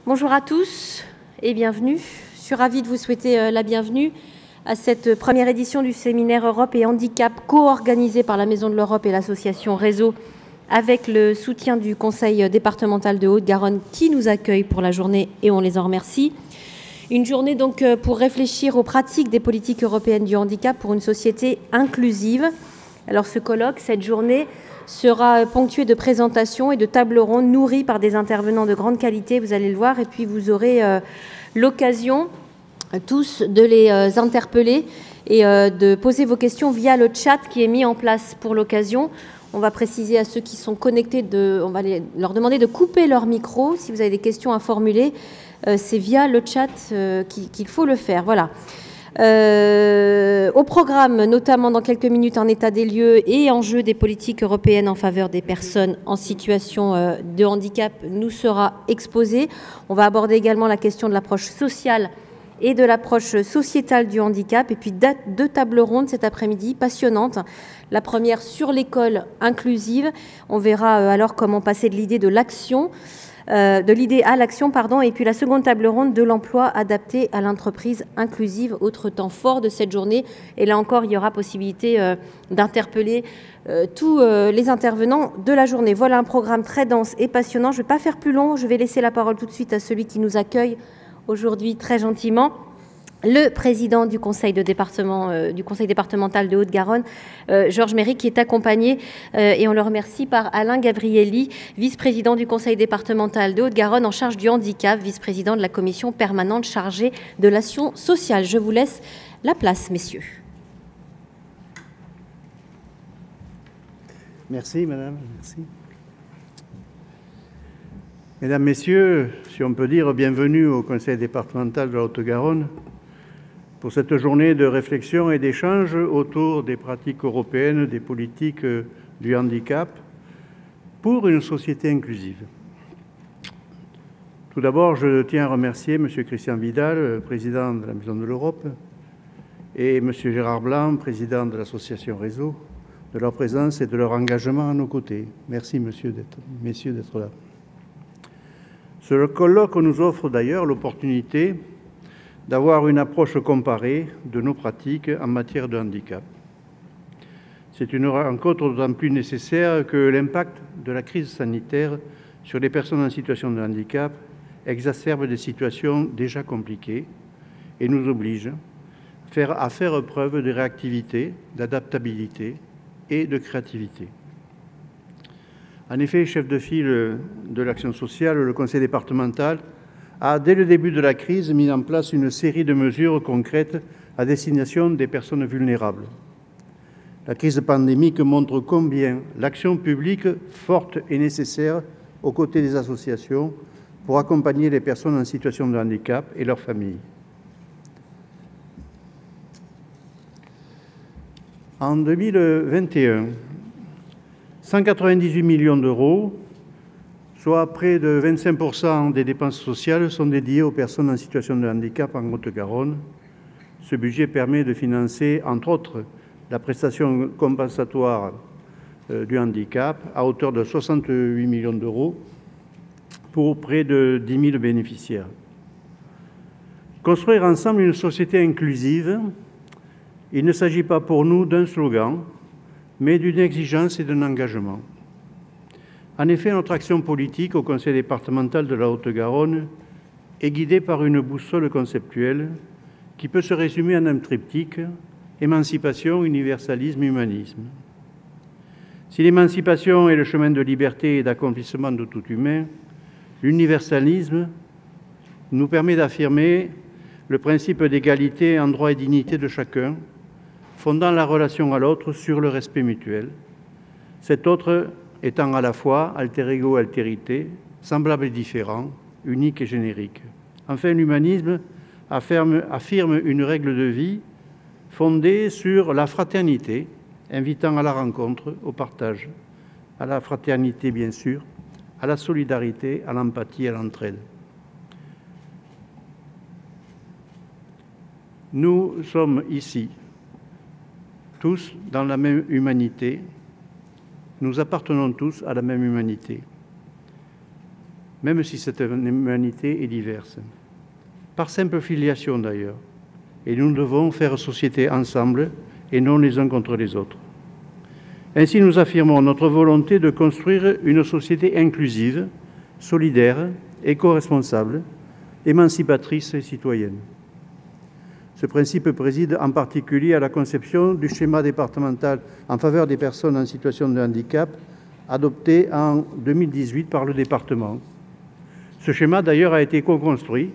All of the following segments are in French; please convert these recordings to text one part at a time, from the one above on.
Bonjour à tous et bienvenue. Je suis ravie de vous souhaiter la bienvenue à cette première édition du séminaire Europe et Handicap co-organisé par la Maison de l'Europe et l'association Réseau avec le soutien du Conseil départemental de Haute-Garonne qui nous accueille pour la journée et on les en remercie. Une journée donc pour réfléchir aux pratiques des politiques européennes du handicap pour une société inclusive. Alors ce colloque, cette journée, sera ponctué de présentations et de tables rondes nourries par des intervenants de grande qualité, vous allez le voir, et puis vous aurez l'occasion tous de les interpeller et de poser vos questions via le chat qui est mis en place pour l'occasion. On va préciser à ceux qui sont connectés, on va leur demander de couper leur micro. Si vous avez des questions à formuler, c'est via le chat qu'il faut le faire. Voilà. Au programme, notamment dans quelques minutes, un état des lieux et enjeux des politiques européennes en faveur des personnes en situation de handicap nous sera exposé. On va aborder également la question de l'approche sociale et de l'approche sociétale du handicap. Et puis deux tables rondes cet après-midi passionnantes. La première sur l'école inclusive. On verra alors comment passer de l'idée de l'action. De l'idée à l'action, et puis la seconde table ronde de l'emploi adapté à l'entreprise inclusive, autre temps fort de cette journée. Et là encore, il y aura possibilité d'interpeller tous les intervenants de la journée. Voilà un programme très dense et passionnant. Je ne vais pas faire plus long, je vais laisser la parole tout de suite à celui qui nous accueille aujourd'hui très gentiment, le président du conseil départemental de Haute-Garonne, Georges Méry, qui est accompagné, et on le remercie, par Alain Gabrielli, vice-président du conseil départemental de Haute-Garonne en charge du handicap, vice-président de la commission permanente chargée de l'action sociale. Je vous laisse la place, messieurs. Merci, madame. Merci. Mesdames, messieurs, si on peut dire, bienvenue au conseil départemental de la Haute-Garonne pour cette journée de réflexion et d'échange autour des pratiques européennes, des politiques du handicap pour une société inclusive. Tout d'abord, je tiens à remercier M. Christian Vidal, président de la Maison de l'Europe, et M. Gérard Blanc, président de l'association Réseau, de leur présence et de leur engagement à nos côtés. Merci, messieurs, d'être là. Ce colloque nous offre d'ailleurs l'opportunité d'avoir une approche comparée de nos pratiques en matière de handicap. C'est une rencontre d'autant plus nécessaire que l'impact de la crise sanitaire sur les personnes en situation de handicap exacerbe des situations déjà compliquées et nous oblige à faire preuve de réactivité, d'adaptabilité et de créativité. En effet, chef de file de l'action sociale, le conseil départemental a, dès le début de la crise, mis en place une série de mesures concrètes à destination des personnes vulnérables. La crise pandémique montre combien l'action publique forte est nécessaire aux côtés des associations pour accompagner les personnes en situation de handicap et leurs familles. En 2021, 198 millions d'euros, soit près de 25% des dépenses sociales, sont dédiées aux personnes en situation de handicap en Haute-Garonne. Ce budget permet de financer, entre autres, la prestation compensatoire du handicap à hauteur de 68 millions d'euros pour près de 10 000 bénéficiaires. Construire ensemble une société inclusive, il ne s'agit pas pour nous d'un slogan, mais d'une exigence et d'un engagement. En effet, notre action politique au conseil départemental de la Haute-Garonne est guidée par une boussole conceptuelle qui peut se résumer en un triptyque: émancipation, universalisme, humanisme. Si l'émancipation est le chemin de liberté et d'accomplissement de tout humain, l'universalisme nous permet d'affirmer le principe d'égalité en droit et dignité de chacun, fondant la relation à l'autre sur le respect mutuel. Cet autre étant à la fois alter ego, altérité, semblable et différent, unique et générique. Enfin, l'humanisme affirme une règle de vie fondée sur la fraternité, invitant à la rencontre, au partage, à la fraternité bien sûr, à la solidarité, à l'empathie, à l'entraide. Nous sommes ici, tous dans la même humanité. Nous appartenons tous à la même humanité. même si cette humanité est diverse. Par simple filiation d'ailleurs. Et nous devons faire société ensemble et non les uns contre les autres. Ainsi, nous affirmons notre volonté de construire une société inclusive, solidaire, éco-responsable, émancipatrice et citoyenne. Ce principe préside en particulier à la conception du schéma départemental en faveur des personnes en situation de handicap, adopté en 2018 par le département. Ce schéma, d'ailleurs, a été co-construit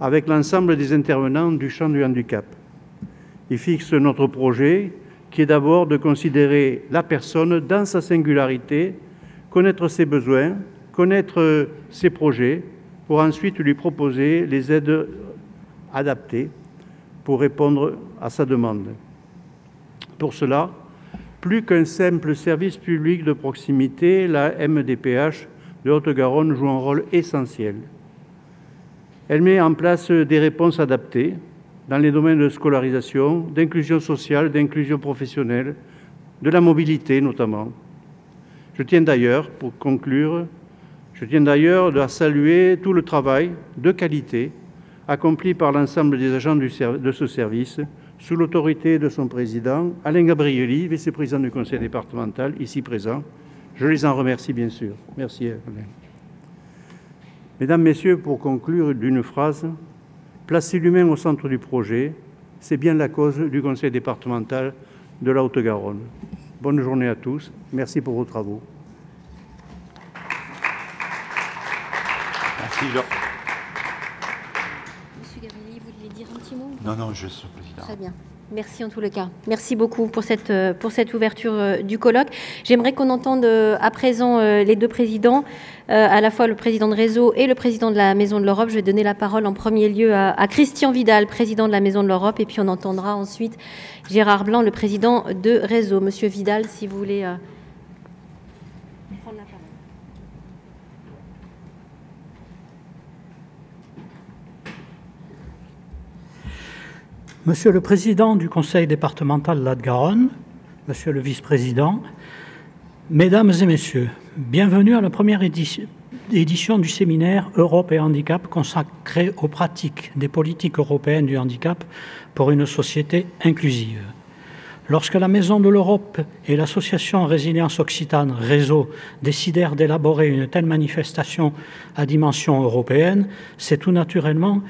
avec l'ensemble des intervenants du champ du handicap. Il fixe notre projet, qui est d'abord de considérer la personne dans sa singularité, connaître ses besoins, connaître ses projets, pour ensuite lui proposer les aides adaptées pour répondre à sa demande. Pour cela, plus qu'un simple service public de proximité, la MDPH de Haute-Garonne joue un rôle essentiel. Elle met en place des réponses adaptées dans les domaines de scolarisation, d'inclusion sociale, d'inclusion professionnelle, de la mobilité notamment. Je tiens d'ailleurs, pour conclure, à saluer tout le travail de qualité accompli par l'ensemble des agents de ce service, sous l'autorité de son président, Alain Gabrielli, vice-président du conseil départemental, ici présent. Je les en remercie bien sûr. Merci Alain. Mesdames, Messieurs, pour conclure d'une phrase, placer l'humain au centre du projet, c'est bien la cause du conseil départemental de la Haute-Garonne. Bonne journée à tous. Merci pour vos travaux. Merci, Laurent. Monsieur Gabrielli, vous vouliez dire un petit mot? Non, je suis président. Très bien. Merci en tous les cas. Merci beaucoup pour cette ouverture du colloque. J'aimerais qu'on entende à présent les deux présidents, à la fois le président de Réseau et le président de la Maison de l'Europe. Je vais donner la parole en premier lieu à Christian Vidal, président de la Maison de l'Europe, et puis on entendra ensuite Gérard Blanc, le président de Réseau. Monsieur Vidal, si vous voulez prendre la parole. Monsieur le Président du Conseil départemental de la Haute-Garonne, Monsieur le Vice-président, Mesdames et Messieurs, bienvenue à la première édition du séminaire Europe et Handicap consacré aux pratiques des politiques européennes du handicap pour une société inclusive. Lorsque la Maison de l'Europe et l'association Résilience Occitane Réseau décidèrent d'élaborer une telle manifestation à dimension européenne, c'est tout naturellement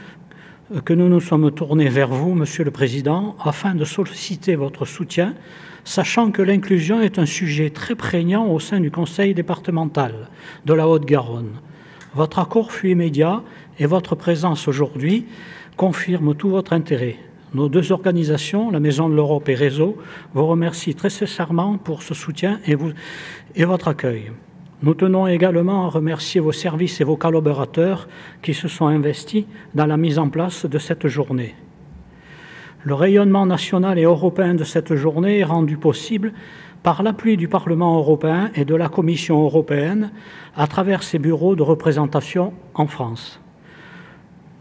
que nous nous sommes tournés vers vous, Monsieur le Président, afin de solliciter votre soutien, sachant que l'inclusion est un sujet très prégnant au sein du Conseil départemental de la Haute-Garonne. Votre accord fut immédiat et votre présence aujourd'hui confirme tout votre intérêt. Nos deux organisations, la Maison de l'Europe et Réseau, vous remercient très sincèrement pour ce soutien et votre accueil. Nous tenons également à remercier vos services et vos collaborateurs qui se sont investis dans la mise en place de cette journée. Le rayonnement national et européen de cette journée est rendu possible par l'appui du Parlement européen et de la Commission européenne à travers ses bureaux de représentation en France.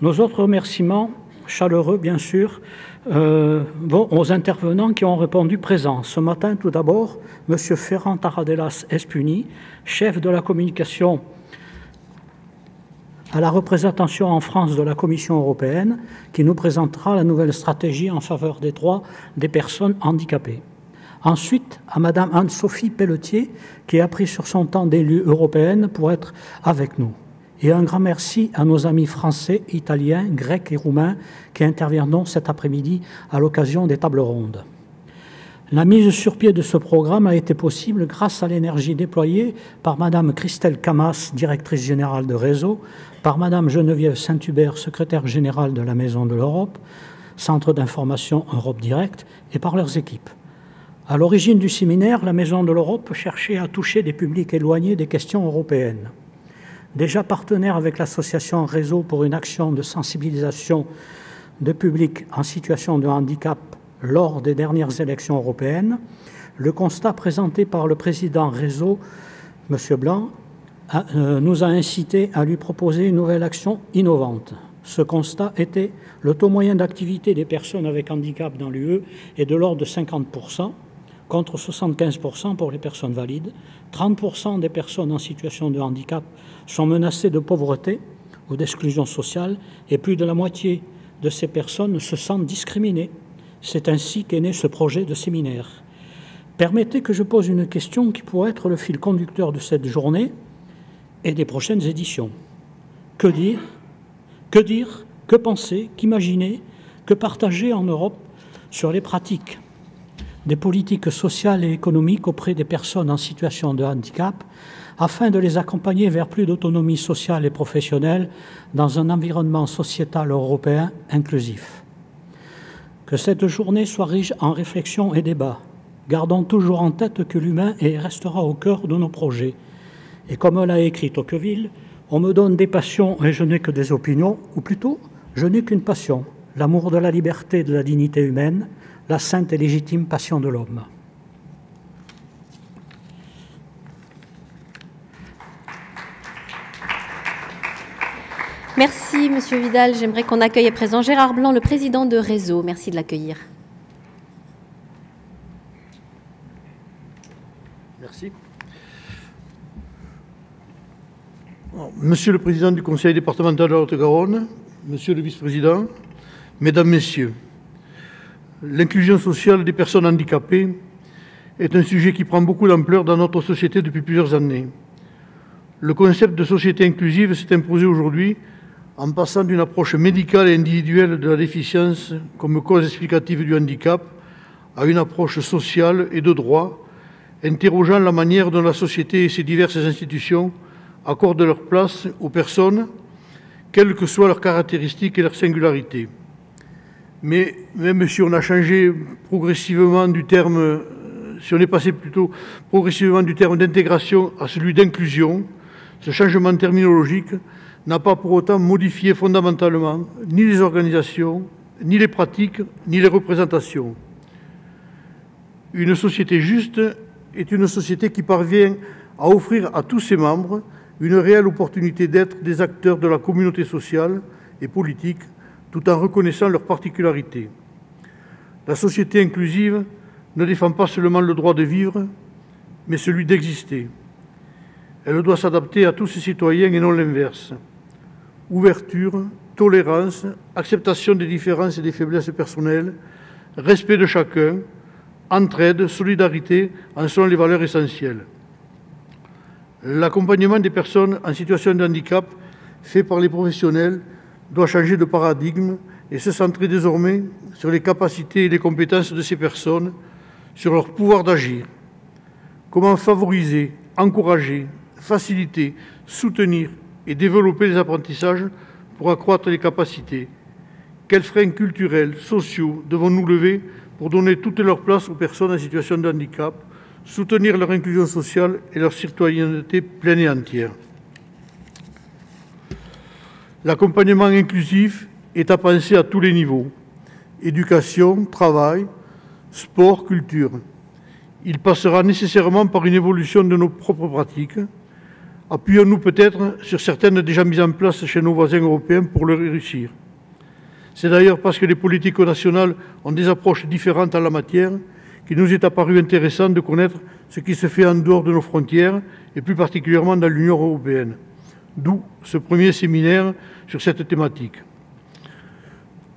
Nos autres remerciements chaleureux, bien sûr, vont aux intervenants qui ont répondu présents. Ce matin, tout d'abord, M. Ferran Taradelas Espuni, chef de la communication à la représentation en France de la Commission européenne, qui nous présentera la nouvelle stratégie en faveur des droits des personnes handicapées. Ensuite, à Mme Anne-Sophie Pelletier, qui a pris sur son temps d'élue européenne pour être avec nous. Et un grand merci à nos amis français, italiens, grecs et roumains qui interviendront cet après-midi à l'occasion des tables rondes. La mise sur pied de ce programme a été possible grâce à l'énergie déployée par Mme Christelle Camas, directrice générale de Réseau, par Mme Geneviève Saint-Hubert, secrétaire générale de la Maison de l'Europe, Centre d'information Europe Direct, et par leurs équipes. À l'origine du séminaire, la Maison de l'Europe cherchait à toucher des publics éloignés des questions européennes. Déjà partenaire avec l'association Réseau pour une action de sensibilisation de publics en situation de handicap lors des dernières élections européennes, le constat présenté par le président Réseau, M. Blanc, nous a incité à lui proposer une nouvelle action innovante. Ce constat était le taux moyen d'activité des personnes avec handicap dans l'UE est de l'ordre de 50%, contre 75% pour les personnes valides, 30% des personnes en situation de handicap sont menacées de pauvreté ou d'exclusion sociale et plus de la moitié de ces personnes se sentent discriminées. C'est ainsi qu'est né ce projet de séminaire. Permettez que je pose une question qui pourrait être le fil conducteur de cette journée et des prochaines éditions. Que dire, que penser, qu'imaginer, que partager en Europe sur les pratiques des politiques sociales et économiques auprès des personnes en situation de handicap afin de les accompagner vers plus d'autonomie sociale et professionnelle dans un environnement sociétal européen inclusif. Que cette journée soit riche en réflexions et débats. Gardons toujours en tête que l'humain restera au cœur de nos projets. Et comme l'a écrit Tocqueville, on me donne des passions et je n'ai que des opinions, ou plutôt, je n'ai qu'une passion, l'amour de la liberté et de la dignité humaine, la sainte et légitime passion de l'homme. Merci, Monsieur Vidal. J'aimerais qu'on accueille à présent Gérard Blanc, le président de Réseau. Merci de l'accueillir. Merci. Monsieur le Président du Conseil départemental de la Haute-Garonne, Monsieur le Vice-président, Mesdames, Messieurs, l'inclusion sociale des personnes handicapées est un sujet qui prend beaucoup d'ampleur dans notre société depuis plusieurs années. Le concept de société inclusive s'est imposé aujourd'hui en passant d'une approche médicale et individuelle de la déficience comme cause explicative du handicap à une approche sociale et de droit, interrogeant la manière dont la société et ses diverses institutions accordent leur place aux personnes, quelles que soient leurs caractéristiques et leurs singularités. Mais même si on a changé progressivement du terme, si on est passé plutôt progressivement du terme d'intégration à celui d'inclusion, ce changement terminologique n'a pas pour autant modifié fondamentalement ni les organisations, ni les pratiques, ni les représentations. Une société juste est une société qui parvient à offrir à tous ses membres une réelle opportunité d'être des acteurs de la communauté sociale et politique, tout en reconnaissant leurs particularités. La société inclusive ne défend pas seulement le droit de vivre, mais celui d'exister. Elle doit s'adapter à tous ses citoyens et non l'inverse. Ouverture, tolérance, acceptation des différences et des faiblesses personnelles, respect de chacun, entraide, solidarité en sont les valeurs essentielles. L'accompagnement des personnes en situation de handicap fait par les professionnels doit changer de paradigme et se centrer désormais sur les capacités et les compétences de ces personnes, sur leur pouvoir d'agir. Comment favoriser, encourager, faciliter, soutenir et développer les apprentissages pour accroître les capacités? Quels freins culturels, sociaux devons-nous lever pour donner toute leur place aux personnes en situation de handicap, soutenir leur inclusion sociale et leur citoyenneté pleine et entière? L'accompagnement inclusif est à penser à tous les niveaux: éducation, travail, sport, culture. Il passera nécessairement par une évolution de nos propres pratiques. Appuyons-nous peut-être sur certaines déjà mises en place chez nos voisins européens pour le réussir. C'est d'ailleurs parce que les politiques nationales ont des approches différentes en la matière qu'il nous est apparu intéressant de connaître ce qui se fait en dehors de nos frontières et plus particulièrement dans l'Union européenne. D'où ce premier séminaire sur cette thématique.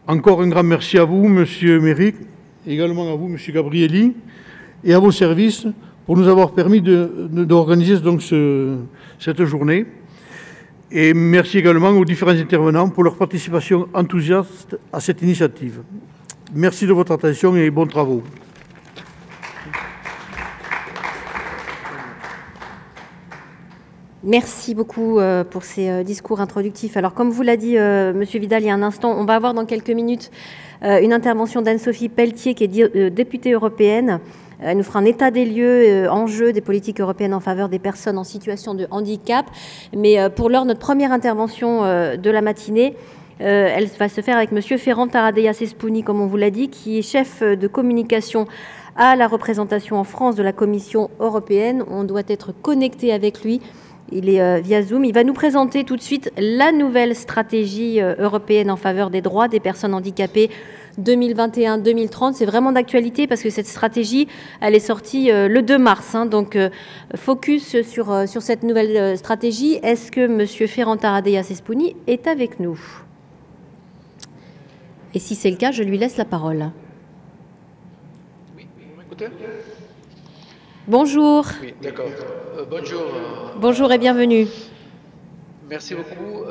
Encore un grand merci à vous, Monsieur Méric, également à vous, Monsieur Gabrielli, et à vos services pour nous avoir permis d'organiser donc cette journée. Et merci également aux différents intervenants pour leur participation enthousiaste à cette initiative. Merci de votre attention et bons travaux. Merci beaucoup pour ces discours introductifs. Alors, comme vous l'a dit Monsieur Vidal il y a un instant, on va avoir dans quelques minutes une intervention d'Anne-Sophie Pelletier, qui est députée européenne. Elle nous fera un état des lieux, enjeux des politiques européennes en faveur des personnes en situation de handicap. Mais pour l'heure, notre première intervention de la matinée, elle va se faire avec Monsieur Ferran Taradeya Sespouni, comme on vous l'a dit, qui est chef de communication à la représentation en France de la Commission européenne. On doit être connecté avec lui. Il est via Zoom. Il va nous présenter tout de suite la nouvelle stratégie européenne en faveur des droits des personnes handicapées 2021-2030. C'est vraiment d'actualité parce que cette stratégie, elle est sortie le 2 mars. Donc, focus sur cette nouvelle stratégie. Est-ce que M. Ferran Taradeya Sespouni est avec nous? Et si c'est le cas, je lui laisse la parole. Oui, vous m'écoutez? Bonjour. Oui, d'accord. Bonjour. Bonjour et bienvenue. Merci beaucoup,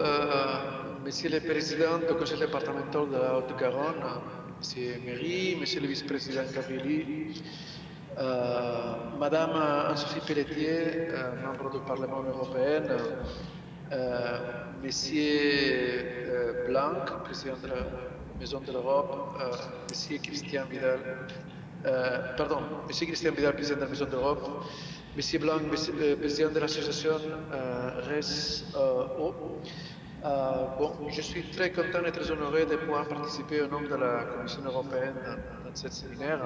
Monsieur le Président du Conseil départemental de la Haute-Garonne, Monsieur Méry, Monsieur le Vice-président Gabrieli, Madame Anne-Sophie Pelletier, membre du Parlement européen, Monsieur Blanc, président de la Maison de l'Europe, Monsieur Christian Vidal, Monsieur Christian Vidal, président de la Maison de l'Europe, Monsieur Blanc, président de l'association RES-O. Je suis très content et très honoré de pouvoir participer au nom de la Commission européenne dans ce séminaire.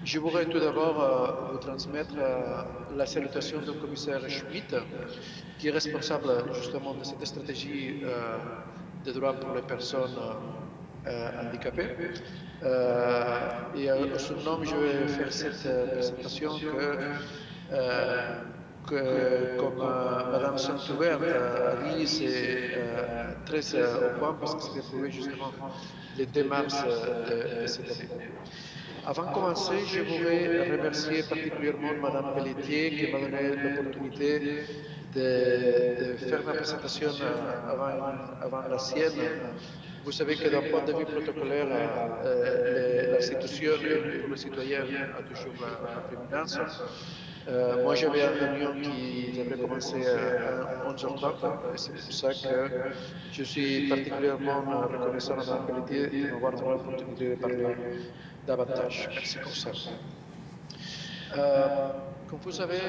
Je voudrais tout d'abord vous transmettre la salutation du commissaire Schmidt, qui est responsable justement de cette stratégie de droits pour les personnes handicapées. Et en son nom, je vais faire cette présentation comme Madame Saint-Ouvert a dit, c'est très au point parce que c'est prouvé justement le 2 mars de cette année. Avant de commencer, je voudrais remercier particulièrement Madame Pelletier qui m'a donné l'opportunité de faire ma présentation avant la sienne. Vous savez que d'un point de vue protocolaire, l'institution pour le citoyen a toujours la prééminence. Moi, j'avais une réunion qui devrait commencer à 11h30 et c'est pour ça que je suis particulièrement reconnaissant à Mme Pelletier de m'avoir donné l'opportunité de parler davantage. Merci pour ça. Comme vous savez,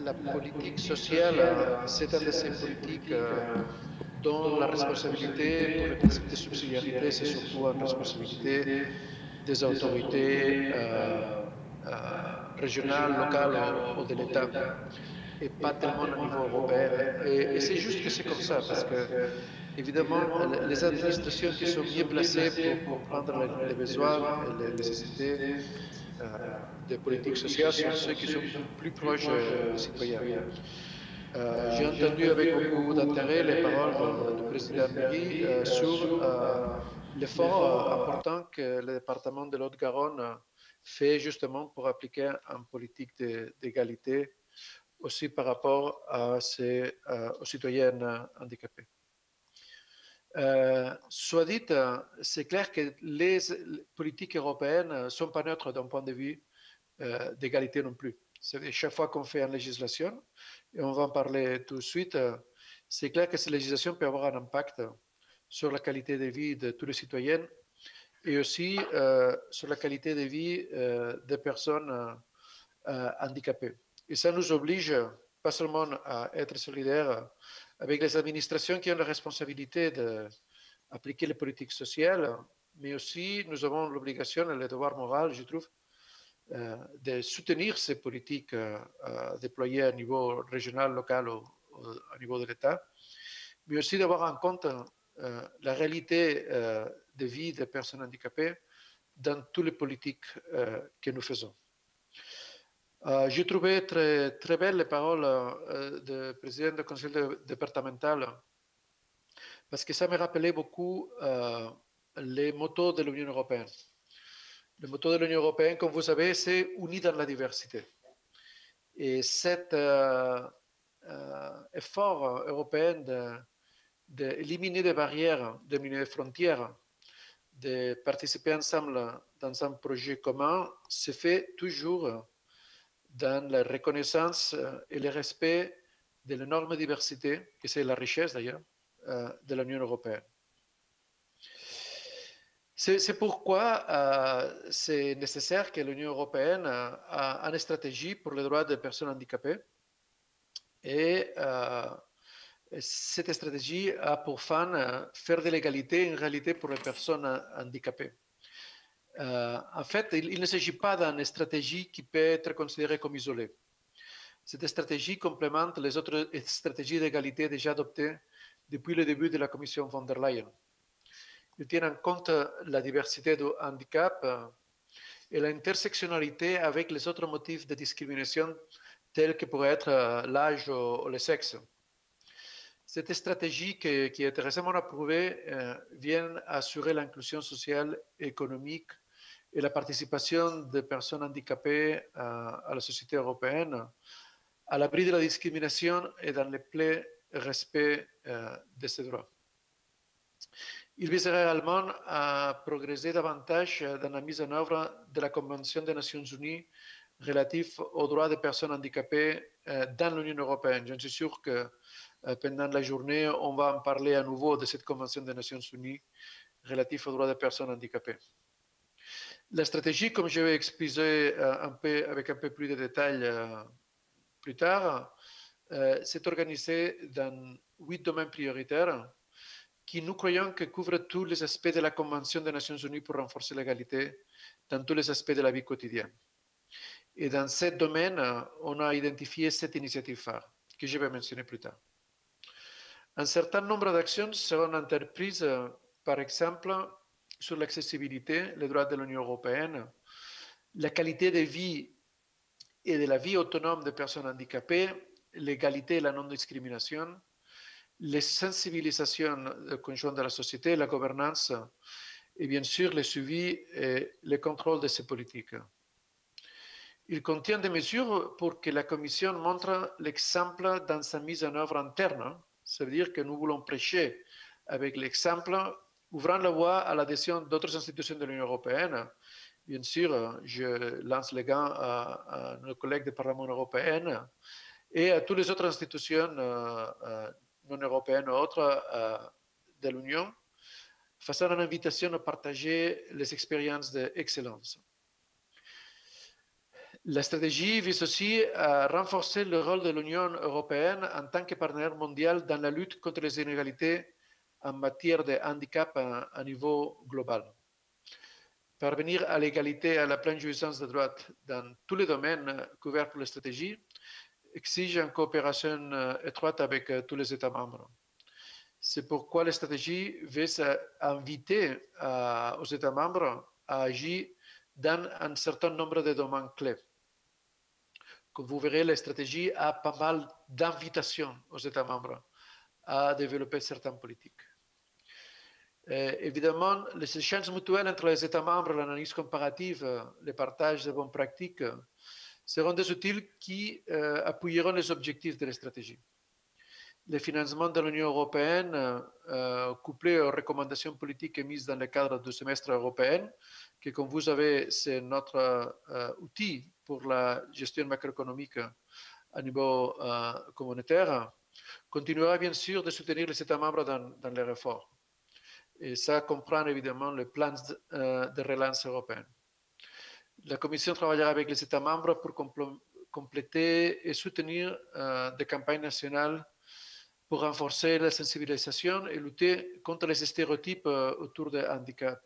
la politique sociale, c'est une de ces politiques dont la responsabilité pour le principe de subsidiarité, c'est surtout une responsabilité des autorités régionales, locales ou de l'État, et pas tellement au niveau européen. Et c'est juste que c'est comme ça, parce que, évidemment, les administrations qui sont mieux placées pour comprendre les besoins et les nécessités des politiques sociales sont ceux qui sont plus proches des citoyens. J'ai entendu avec beaucoup d'intérêt les paroles du président Méry sur l'effort important que le département de l'Haute-Garonne fait justement pour appliquer une politique d'égalité aussi par rapport aux citoyennes handicapées. Soit dit, c'est clair que les politiques européennes ne sont pas neutres d'un point de vue d'égalité non plus. Chaque fois qu'on fait une législation, et on va en parler tout de suite, c'est clair que cette législation peut avoir un impact sur la qualité de vie de tous les citoyens et aussi sur la qualité de vie des personnes handicapées. Et ça nous oblige pas seulement à être solidaires avec les administrations qui ont la responsabilité d'appliquer les politiques sociales, mais aussi nous avons l'obligation et le devoir moral, je trouve, de soutenir ces politiques déployées à niveau régional, local ou au niveau de l'État, mais aussi d'avoir en compte la réalité de vie des personnes handicapées dans toutes les politiques que nous faisons. J'ai trouvé très, très belles les paroles du président du conseil départemental parce que ça me rappelait beaucoup les motos de l'Union européenne. Le motto de l'Union européenne, comme vous savez, c'est « Unis dans la diversité ». Et cet effort européen d'éliminer des barrières, d'éliminer des frontières, de participer ensemble dans un projet commun, se fait toujours dans la reconnaissance et le respect de l'énorme diversité, que c'est la richesse d'ailleurs, de l'Union européenne. C'est pourquoi c'est nécessaire que l'Union européenne ait une stratégie pour les droits des personnes handicapées. Et cette stratégie a pour fin faire de l'égalité une réalité pour les personnes handicapées. En fait, il ne s'agit pas d'une stratégie qui peut être considérée comme isolée. Cette stratégie complémente les autres stratégies d'égalité déjà adoptées depuis le début de la Commission von der Leyen. Il tient en compte la diversité du handicap et l'intersectionnalité avec les autres motifs de discrimination tels que pourraient être l'âge ou le sexe. Cette stratégie qui a été récemment approuvée vient assurer l'inclusion sociale et économique et la participation des personnes handicapées à la société européenne, à l'abri de la discrimination et dans le plein respect de ses droits. Il viserait également à progresser davantage dans la mise en œuvre de la Convention des Nations Unies relative aux droits des personnes handicapées dans l'Union européenne. Je suis sûr que pendant la journée, on va en parler à nouveau de cette Convention des Nations Unies relative aux droits des personnes handicapées. La stratégie, comme je vais expliquer avec un peu plus de détails plus tard, s'est organisée dans 8 domaines prioritaires qui, nous croyons, que couvrent tous les aspects de la Convention des Nations Unies pour renforcer l'égalité dans tous les aspects de la vie quotidienne. Et dans ces domaines, on a identifié 7 initiatives phares que je vais mentionner plus tard. Un certain nombre d'actions seront entreprises, par exemple, sur l'accessibilité, les droits de l'Union européenne, la qualité de vie et de la vie autonome des personnes handicapées, l'égalité et la non-discrimination, les sensibilisations conjointes de la société, la gouvernance et bien sûr le suivi et le contrôle de ces politiques. Il contient des mesures pour que la Commission montre l'exemple dans sa mise en œuvre interne. Ça veut dire que nous voulons prêcher avec l'exemple, ouvrant la voie à l'adhésion d'autres institutions de l'Union européenne. Bien sûr, je lance les gants à nos collègues du Parlement européen et à toutes les autres institutions non européennes ou autres de l'Union, faisant une invitation à partager les expériences d'excellence. La stratégie vise aussi à renforcer le rôle de l'Union européenne en tant que partenaire mondial dans la lutte contre les inégalités en matière de handicap à niveau global. Parvenir à l'égalité et à la pleine jouissance des droits dans tous les domaines couverts par la stratégie exige une coopération étroite avec tous les États membres. C'est pourquoi la stratégie vise à inviter aux États membres à agir dans un certain nombre de domaines clés. Comme vous verrez, la stratégie a pas mal d'invitations aux États membres à développer certaines politiques. Évidemment, les échanges mutuels entre les États membres, l'analyse comparative, le partage de bonnes pratiques seront des outils qui appuieront les objectifs de la stratégie. Le financement de l'Union européenne, couplé aux recommandations politiques émises dans le cadre du semestre européen, que comme vous savez, c'est notre outil pour la gestion macroéconomique à niveau communautaire, continuera bien sûr de soutenir les États membres dans les efforts. Et ça comprend évidemment le plan de relance européen. La Commission travaillera avec les États membres pour compléter et soutenir des campagnes nationales pour renforcer la sensibilisation et lutter contre les stéréotypes autour du handicap.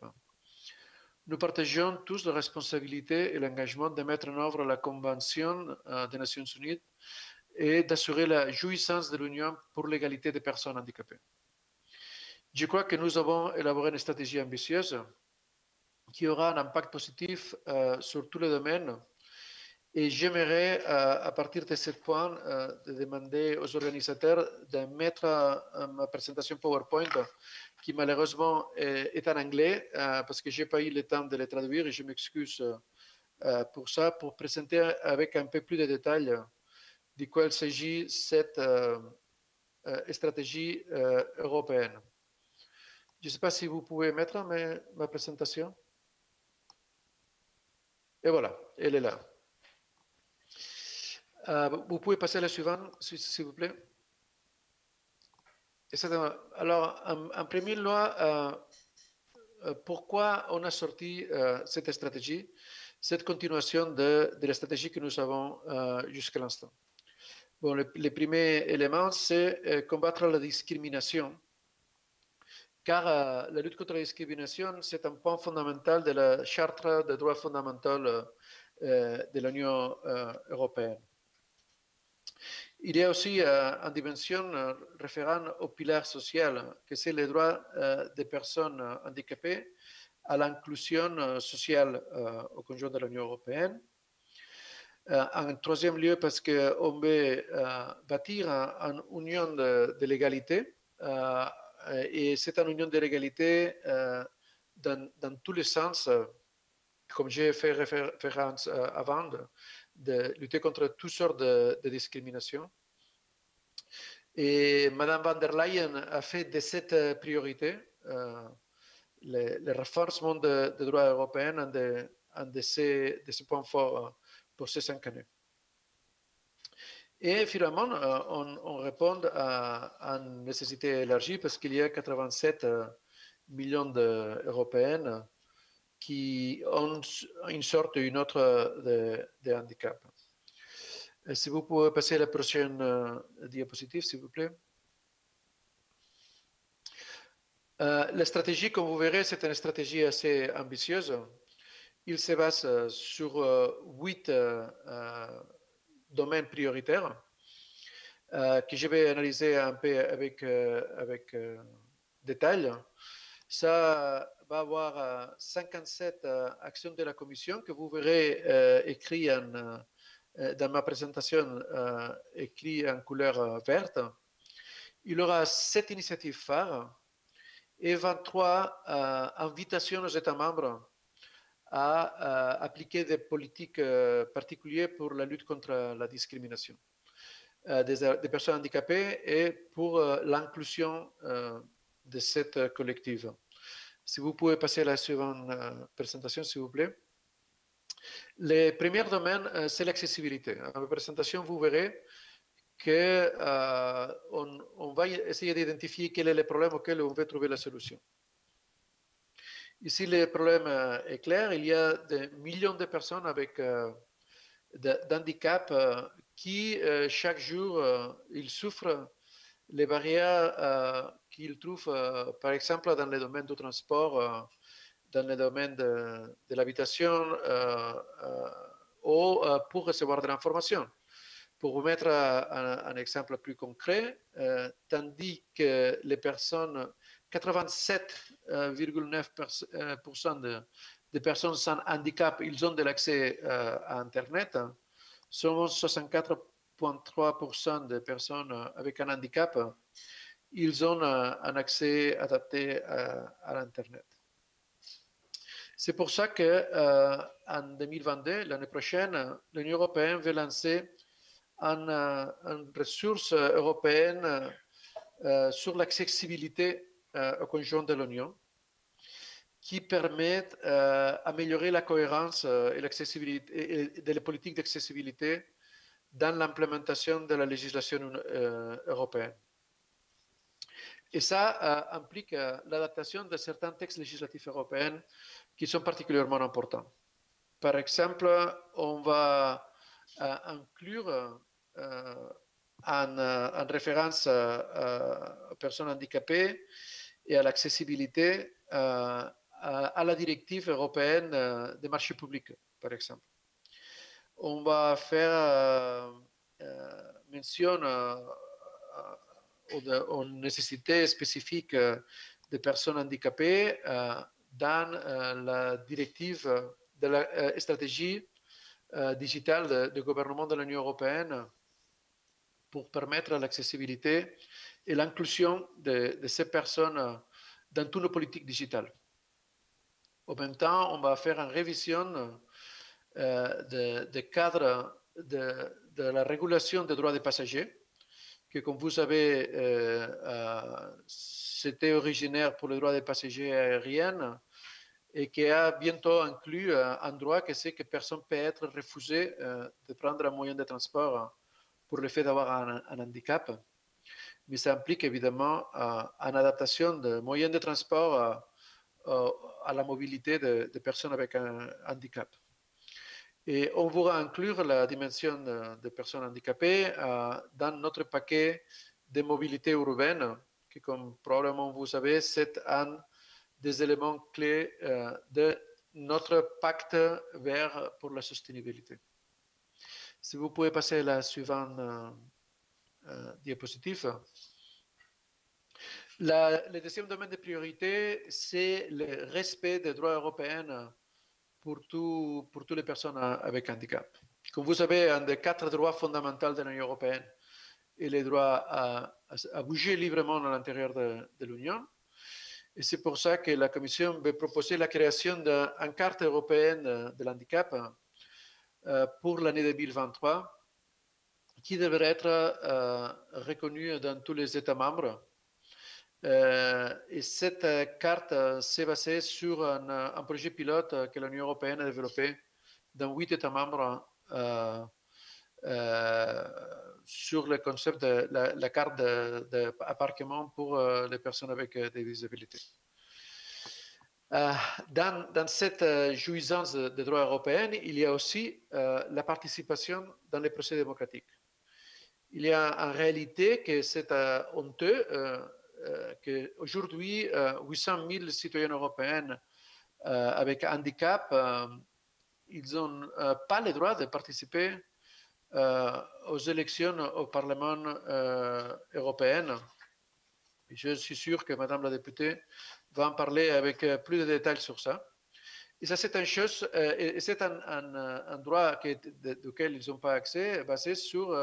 Nous partageons tous la responsabilité et l'engagement de mettre en œuvre la Convention des Nations Unies et d'assurer la jouissance de l'Union pour l'égalité des personnes handicapées. Je crois que nous avons élaboré une stratégie ambitieuse qui aura un impact positif sur tous les domaines. Et j'aimerais, à partir de ce point, de demander aux organisateurs de mettre ma présentation PowerPoint, qui malheureusement est en anglais, parce que je n'ai pas eu le temps de le traduire et je m'excuse pour ça, pour présenter avec un peu plus de détails de quoi il s'agit cette stratégie européenne. Je ne sais pas si vous pouvez mettre ma présentation. Et voilà, elle est là. Vous pouvez passer à la suivante, s'il vous plaît. Alors, en premier lieu, pourquoi on a sorti cette stratégie, cette continuation de la stratégie que nous avons jusqu'à l'instant? Bon, le premier élément, c'est combattre la discrimination, car la lutte contre la discrimination, c'est un point fondamental de la Charte des droits fondamentaux de l'Union européenne. Il y a aussi une dimension référente au pilar social, que c'est les droits des personnes handicapées à l'inclusion sociale au conjoint de l'Union européenne. En troisième lieu, parce qu'on veut bâtir une union de l'égalité, et c'est une union de l'égalité dans tous les sens, comme j'ai fait référence avant, de lutter contre toutes sortes de discriminations. Et Mme van der Leyen a fait de cette priorité le renforcement des droits européens, un de ces points forts pour ces 5 années. Et finalement, on répond à une nécessité élargie parce qu'il y a 87 millions d'Européennes qui ont une sorte ou une autre de handicap. Si vous pouvez passer à la prochaine diapositive, s'il vous plaît. La stratégie, comme vous verrez, c'est une stratégie assez ambitieuse. Il se base sur 8 domaines prioritaires que je vais analyser un peu avec détail. Ça va avoir 57 actions de la Commission que vous verrez écrit dans ma présentation, écrit en couleur verte. Il y aura 7 initiatives phares et 23 invitations aux États membres à appliquer des politiques particulières pour la lutte contre la discrimination des personnes handicapées et pour l'inclusion de cette collective. Si vous pouvez passer à la suivante présentation, s'il vous plaît. Le premier domaine, c'est l'accessibilité. Dans la présentation, vous verrez qu'on va essayer d'identifier quel est le problème auquel on veut trouver la solution. Ici, le problème est clair. Il y a des millions de personnes avec d'handicap qui, chaque jour, ils souffrent les barrières qu'ils trouvent, par exemple, dans le domaine du transport, dans le domaine de l'habitation ou pour recevoir de l'information. Pour vous mettre un exemple plus concret, tandis que les personnes, 87,9% des personnes sans handicap, ils ont de l'accès à Internet, seulement 64,3% des personnes avec un handicap, ils ont un accès adapté à l'Internet. C'est pour ça qu'en 2022, l'année prochaine, l'Union européenne veut lancer une ressource européenne sur l'accessibilité au conjoint de l'Union qui permet d'améliorer la cohérence et l'accessibilité des politiques d'accessibilité dans l'implémentation de la législation européenne. Et ça implique l'adaptation de certains textes législatifs européens qui sont particulièrement importants. Par exemple, on va inclure en référence aux personnes handicapées et à l'accessibilité à la directive européenne des marchés publics, par exemple. On va faire mention aux nécessités spécifiques des personnes handicapées dans la directive de la stratégie digitale du gouvernement de l'Union européenne pour permettre l'accessibilité et l'inclusion de ces personnes dans toutes nos politiques digitales. En même temps, on va faire une révision des cadres de la régulation des droits des passagers, que comme vous savez, c'était originaire pour les droits des passagers aériens et qui a bientôt inclus un droit que c'est que personne ne peut être refusé de prendre un moyen de transport pour le fait d'avoir un handicap. Mais ça implique évidemment une adaptation de moyens de transport à la mobilité de personnes avec un handicap. Et on voudra inclure la dimension des personnes handicapées dans notre paquet de mobilité urbaine, qui, comme probablement vous savez, c'est un des éléments clés de notre pacte vert pour la sustainabilité. Si vous pouvez passer à la suivante diapositive. Le deuxième domaine de priorité, c'est le respect des droits européens pour toutes les personnes avec handicap. Comme vous savez, un des 4 droits fondamentaux de l'Union européenne est le droit à bouger librement à l'intérieur de l'Union. Et c'est pour ça que la Commission veut proposer la création d'une carte européenne de l'handicap pour l'année 2023 qui devrait être reconnue dans tous les États membres. Et cette carte s'est basée sur un projet pilote que l'Union européenne a développé dans 8 États membres sur le concept de la carte d'appartement pour les personnes avec des disabilités. Dans cette jouissance des droits européens, il y a aussi la participation dans les procès démocratiques. Il y a en réalité que c'est honteux qu'aujourd'hui, 800 000 citoyens européens avec handicap, ils n'ont pas le droit de participer aux élections au Parlement européen. Et je suis sûr que Madame la députée va en parler avec plus de détails sur ça. Et ça, c'est une chose, et c'est un droit duquel ils n'ont pas accès, basé sur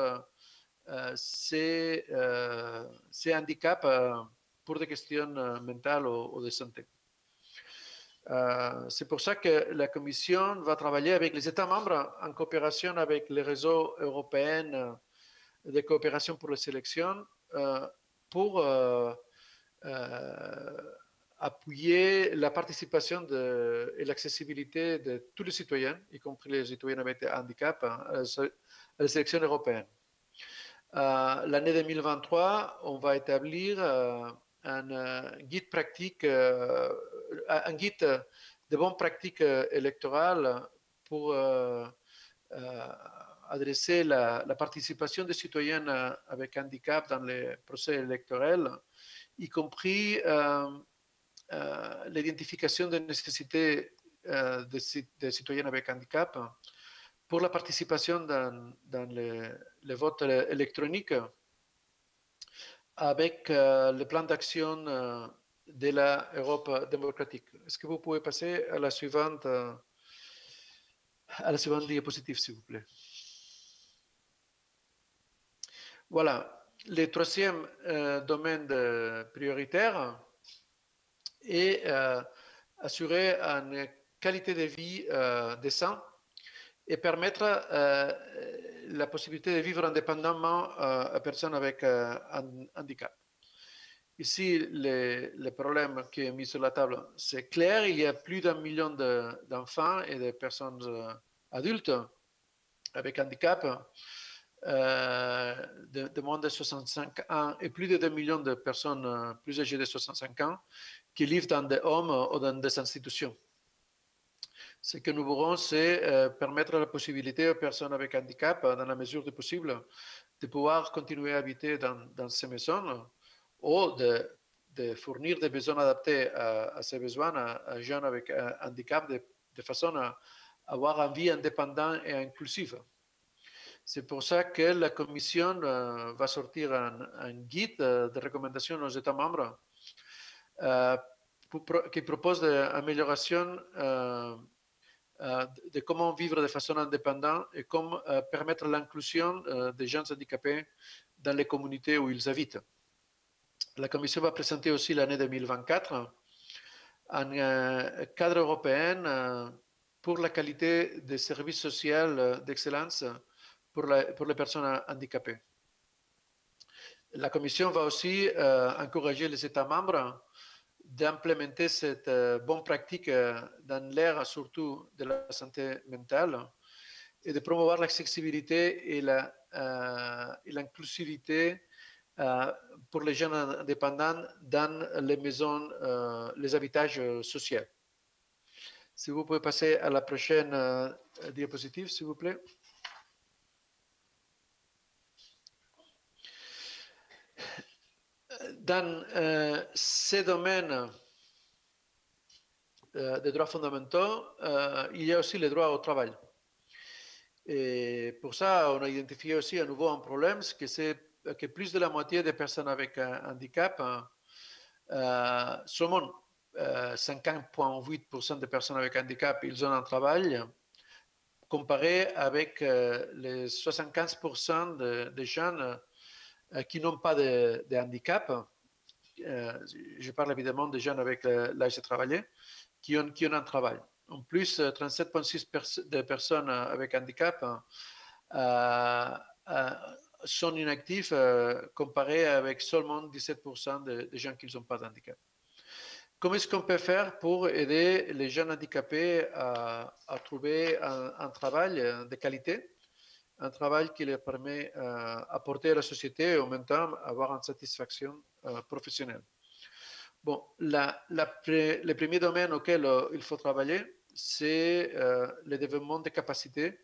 ces handicaps pour des questions mentales ou de santé. C'est pour ça que la Commission va travailler avec les États membres en coopération avec les réseaux européens de coopération pour les sélections pour appuyer la participation et l'accessibilité de tous les citoyens, y compris les citoyens avec handicap, à la sélection européenne. L'année 2023, on va établir un guide pratique, un guide de bonnes pratiques électorales pour adresser la participation des citoyens avec handicap dans les procès électoraux, y compris l'identification des nécessités des citoyens avec handicap pour la participation dans les votes électroniques avec le plan d'action de l'Europe démocratique. Est-ce que vous pouvez passer à la suivante diapositive, s'il vous plaît? Voilà. Le troisième domaine prioritaire est assurer une qualité de vie décente et permettre la possibilité de vivre indépendamment à personnes avec un handicap. Ici, le problème qui est mis sur la table, c'est clair, il y a plus d'1 million d'enfants et de personnes adultes avec handicap, de moins de 65 ans et plus de 2 millions de personnes plus âgées de 65 ans qui vivent dans des homes ou dans des institutions. Ce que nous voulons, c'est permettre la possibilité aux personnes avec handicap, dans la mesure du possible, de pouvoir continuer à habiter dans ces maisons ou de fournir des besoins adaptés à ces besoins à jeunes avec handicap de façon à avoir une vie indépendante et inclusive. C'est pour ça que la Commission va sortir un guide de recommandations aux États membres qui propose des améliorations de comment vivre de façon indépendante et comment permettre l'inclusion des gens handicapés dans les communautés où ils habitent. La Commission va présenter aussi l'année 2024 un cadre européen pour la qualité des services sociaux d'excellence pour les personnes handicapées. La Commission va aussi encourager les États membres d'implémenter cette bonne pratique dans l'ère surtout de la santé mentale et de promouvoir l'accessibilité et l'inclusivité pour les jeunes indépendants dans les maisons, les habitages sociaux. Si vous pouvez passer à la prochaine diapositive, s'il vous plaît. Dans ces domaines des droits fondamentaux, il y a aussi les droits au travail. Et pour ça, on a identifié aussi à nouveau un problème, c'est que plus de la moitié des personnes avec un handicap, seulement 50,8% des personnes avec handicap, ils ont un travail, comparé avec les 75% des jeunes qui n'ont pas de handicap. Je parle évidemment des jeunes avec l'âge de travailler, qui ont un travail. En plus, 37,6% des personnes avec handicap sont inactifs comparé avec seulement 17% des gens qui n'ont pas de handicap. Comment est-ce qu'on peut faire pour aider les jeunes handicapés à trouver un travail de qualité, un travail qui leur permet d'apporter à la société et en même temps avoir une satisfaction professionnelle? Bon, le premier domaine auquel il faut travailler, c'est le développement des capacités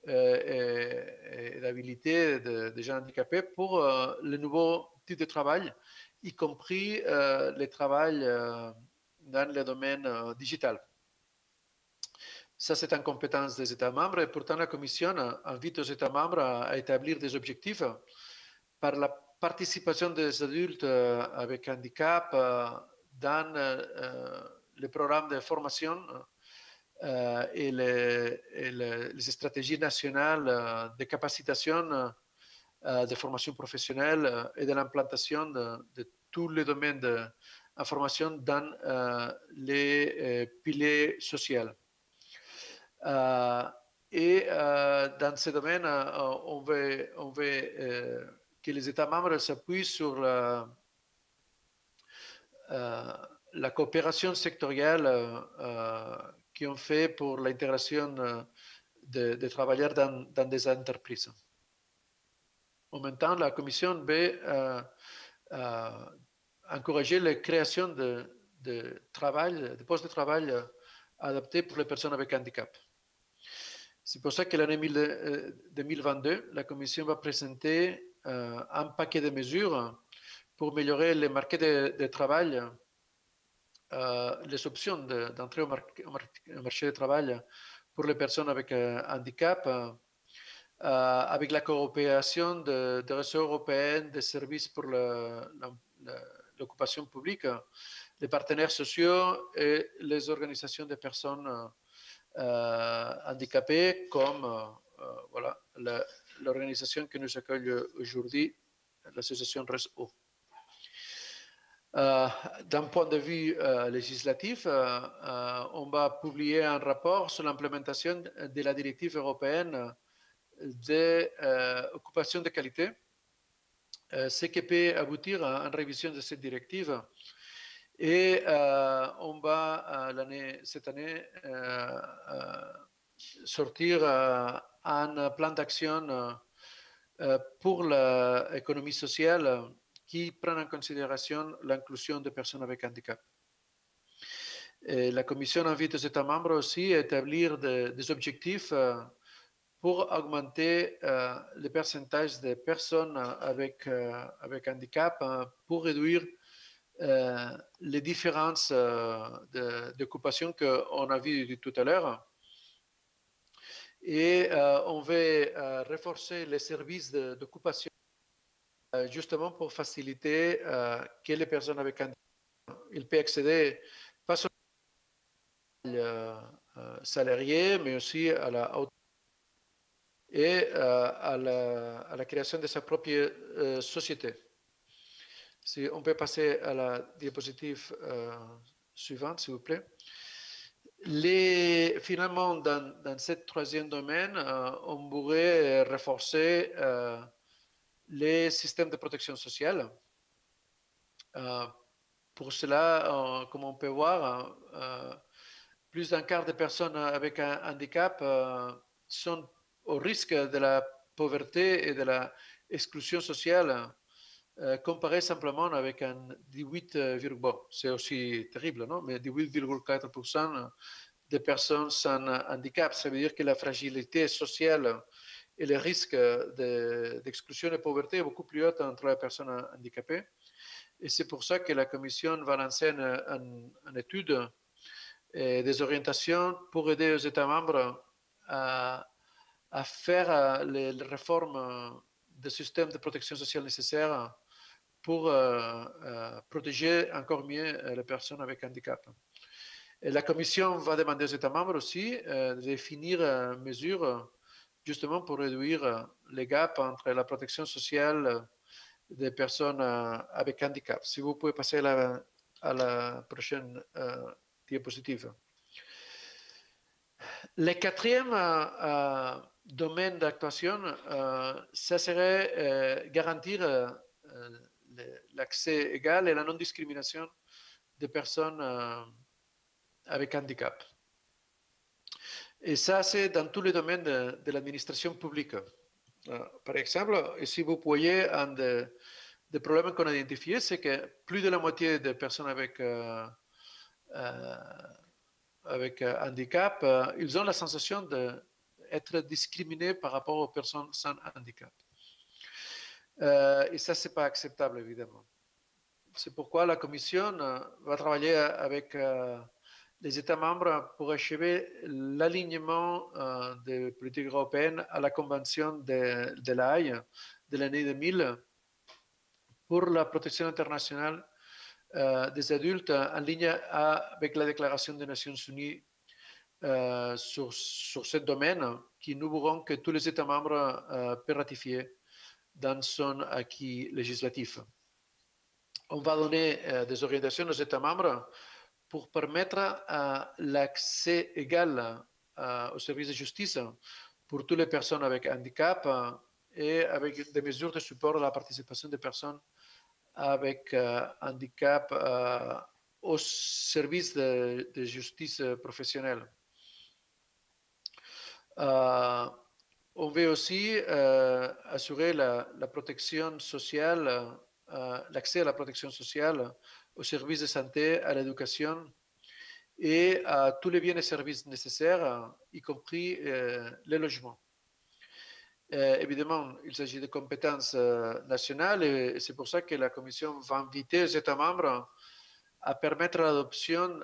et d'habilité des gens handicapés pour le nouveau type de travail, y compris le travail dans le domaine digital. Ça, c'est une compétence des États membres et pourtant la Commission invite aux États membres à établir des objectifs par la participation des adultes avec handicap dans les programmes de formation et les stratégies nationales de capacitation, de formation professionnelle et de l'implantation de tous les domaines d'information dans les piliers sociaux. Et dans ce domaine, on veut que les États membres s'appuient sur la coopération sectorielle qui ont fait pour l'intégration des travailleurs dans des entreprises. En même temps, la Commission veut encourager la création de postes de travail adaptés pour les personnes avec handicap. C'est pour ça que l'année 2022, la Commission va présenter un paquet de mesures pour améliorer les marchés de travail, les options d'entrée au marché de travail pour les personnes avec handicap, avec la coopération de réseaux européens des services pour l'occupation publique, les partenaires sociaux et les organisations de personnes handicapées comme voilà, l'organisation que nous accueille aujourd'hui, l'association RESO. D'un point de vue législatif, on va publier un rapport sur l'implémentation de la directive européenne d'occupation de qualité, ce qui peut aboutir à une révision de cette directive. Et on va cette année sortir un plan d'action pour l'économie sociale qui prend en considération l'inclusion des personnes avec handicap. Et la Commission invite les États membres aussi à établir des objectifs pour augmenter le pourcentage de personnes avec handicap pour réduire les différences d'occupation qu'on a vues tout à l'heure. Et on veut renforcer les services d'occupation justement pour faciliter que les personnes avec handicap peuvent accéder pas seulement salariés, mais aussi à la et à la création de sa propre société. Si on peut passer à la diapositive suivante, s'il vous plaît. Finalement, dans ce troisième domaine, on pourrait renforcer les systèmes de protection sociale. Pour cela, comme on peut voir, plus d'un quart des personnes avec un handicap sont au risque de la pauvreté et de l'exclusion sociale, comparé simplement avec un 18, bon, c'est aussi terrible, non? Mais 18,4% des personnes sans handicap. Ça veut dire que la fragilité sociale et le risque d'exclusion et de pauvreté est beaucoup plus haut entre les personnes handicapées. Et c'est pour ça que la Commission va lancer une étude et des orientations pour aider les États membres à à faire les réformes des systèmes de protection sociale nécessaires pour protéger encore mieux les personnes avec handicap. Et la Commission va demander aux États membres aussi de définir mesures justement pour réduire les gaps entre la protection sociale des personnes avec handicap. Si vous pouvez passer à la prochaine diapositive. Le quatrième domaine d'actuation, ça serait garantir l'accès égal et la non-discrimination des personnes avec handicap. Et ça, c'est dans tous les domaines de l'administration publique. Par exemple, si vous voyez un des problèmes qu'on a identifiés, c'est que plus de la moitié des personnes avec handicap, ils ont la sensation d'être discriminés par rapport aux personnes sans handicap. Et ça, ce n'est pas acceptable, évidemment. C'est pourquoi la Commission va travailler avec les États membres pour achever l'alignement des politiques européennes à la Convention de La Haye de l'année 2000 pour la protection internationale des adultes en ligne avec la Déclaration des Nations Unies sur ce domaine qui nous voulons que tous les États membres peuvent ratifier dans son acquis législatif. On va donner des orientations aux États membres pour permettre l'accès égal aux services de justice pour toutes les personnes avec handicap et avec des mesures de support à la participation des personnes avec handicap au service de justice professionnelle. On veut aussi assurer la protection sociale, l'accès à la protection sociale, aux services de santé, à l'éducation et à tous les biens et services nécessaires, y compris les logements. Évidemment, il s'agit de compétences nationales et c'est pour ça que la Commission va inviter les États membres à permettre l'adoption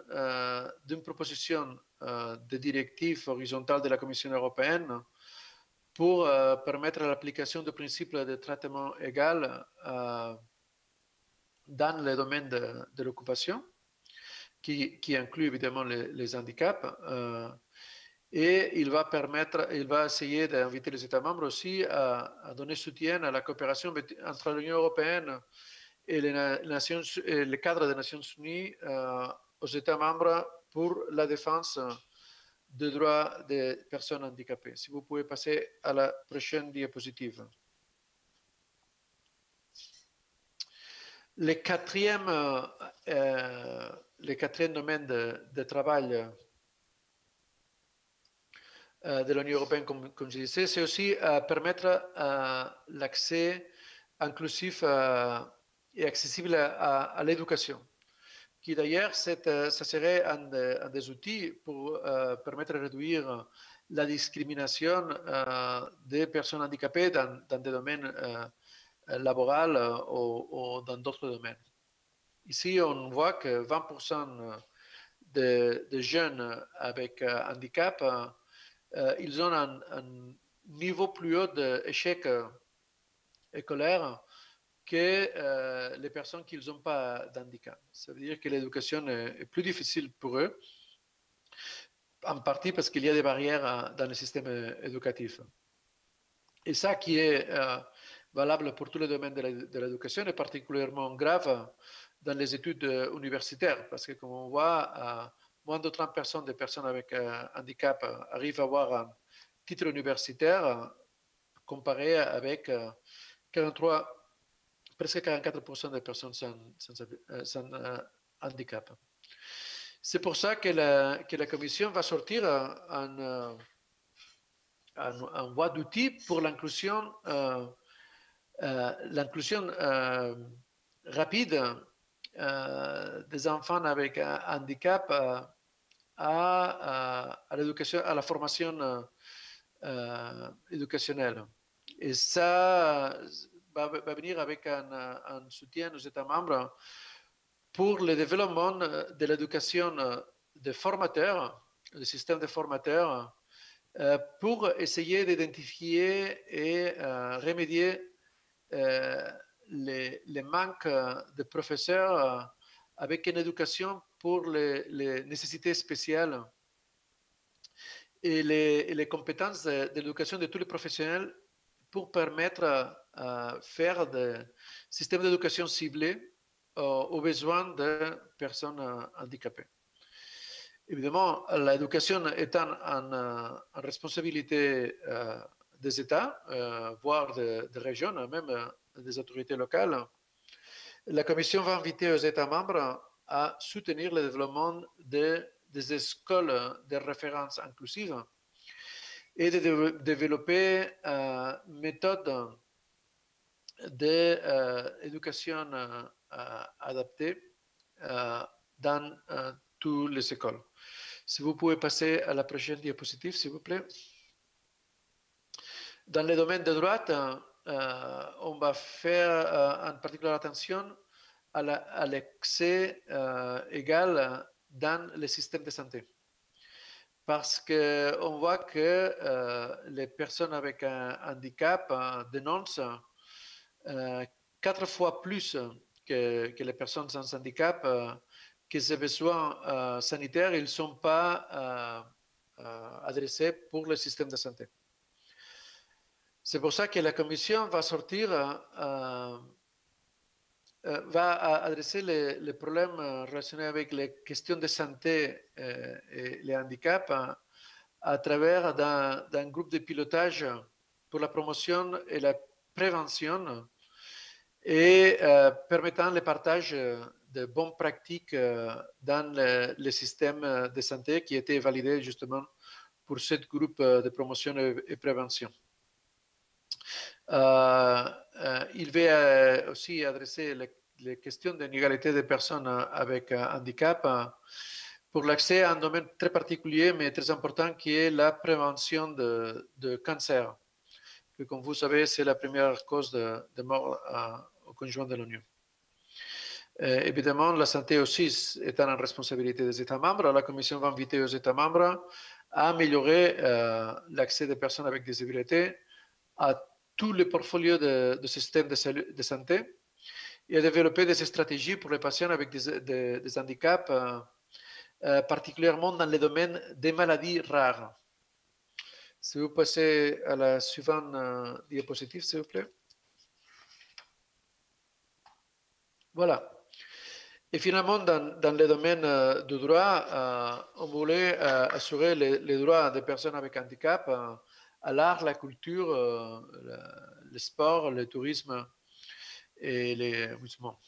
d'une proposition de directive horizontale de la Commission européenne pour permettre l'application du principe de traitement égal dans le domaine de l'occupation, qui inclut évidemment les handicaps. Et il va essayer d'inviter les États membres aussi à donner soutien à la coopération entre l'Union européenne et le cadre des Nations Unies aux États membres pour la défense des droits des personnes handicapées. Si vous pouvez passer à la prochaine diapositive. Le quatrième domaine de travail de l'Union européenne, comme je disais, c'est aussi permettre l'accès inclusif et accessible à l'éducation, qui d'ailleurs, ça serait un des outils pour permettre de réduire la discrimination des personnes handicapées dans des domaines laboraux ou dans d'autres domaines. Ici, on voit que 20% des jeunes avec handicap ils ont un niveau plus haut d'échec scolaire que les personnes qui n'ont pas d'handicap. Ça veut dire que l'éducation est plus difficile pour eux, en partie parce qu'il y a des barrières dans le système éducatif. Et ça qui est valable pour tous les domaines de l'éducation est particulièrement grave dans les études universitaires, parce que comme on voit, moins de 30% des personnes avec handicap arrivent à avoir un titre universitaire comparé avec presque 44% des personnes sans handicap. C'est pour ça que la Commission va sortir un voie d'outils pour l'inclusion rapide des enfants avec un handicap à l'éducation, à la formation éducationnelle. Et ça va venir avec un soutien aux États membres pour le développement de l'éducation des formateurs, le système de formateurs pour essayer d'identifier et remédier les manques de professeurs avec une éducation pour les nécessités spéciales et les compétences de l'éducation de tous les professionnels pour permettre à faire des systèmes d'éducation ciblés aux besoins des personnes handicapées. Évidemment, l'éducation étant en responsabilité des États, voire des régions, même des autorités locales, la Commission va inviter les États membres à soutenir le développement des écoles de référence inclusives et de développer méthodes d'éducation adaptée dans toutes les écoles. Si vous pouvez passer à la prochaine diapositive, s'il vous plaît. Dans le domaine de droit, on va faire en particulier attention à l'accès égal dans le système de santé. Parce qu'on voit que les personnes avec un handicap dénoncent 4 fois plus que les personnes sans handicap que ces besoins sanitaires ne sont pas adressés pour le système de santé. C'est pour ça que la Commission va va adresser les problèmes relationnés avec les questions de santé et les handicaps à travers d'un groupe de pilotage pour la promotion et la prévention et permettant le partage de bonnes pratiques dans le système de santé qui a été validé justement pour ce groupe de promotion et prévention. Il va aussi adresser les questions d'inégalité des personnes avec handicap pour l'accès à un domaine très particulier mais très important qui est la prévention de cancer, que comme vous savez c'est la première cause de mort au conjoint de l'Union. Évidemment, la santé aussi étant en responsabilité des États membres, la Commission va inviter les États membres à améliorer l'accès des personnes avec disabilité à tous les portfolios de systèmes de santé et à développer des stratégies pour les patients avec des handicaps, particulièrement dans le domaine des maladies rares. Si vous passez à la suivante diapositive, s'il vous plaît. Voilà. Et finalement, dans le domaine du droit, on voulait assurer les droits des personnes avec handicap à l'art, la culture, le sport, le tourisme et les mouvements.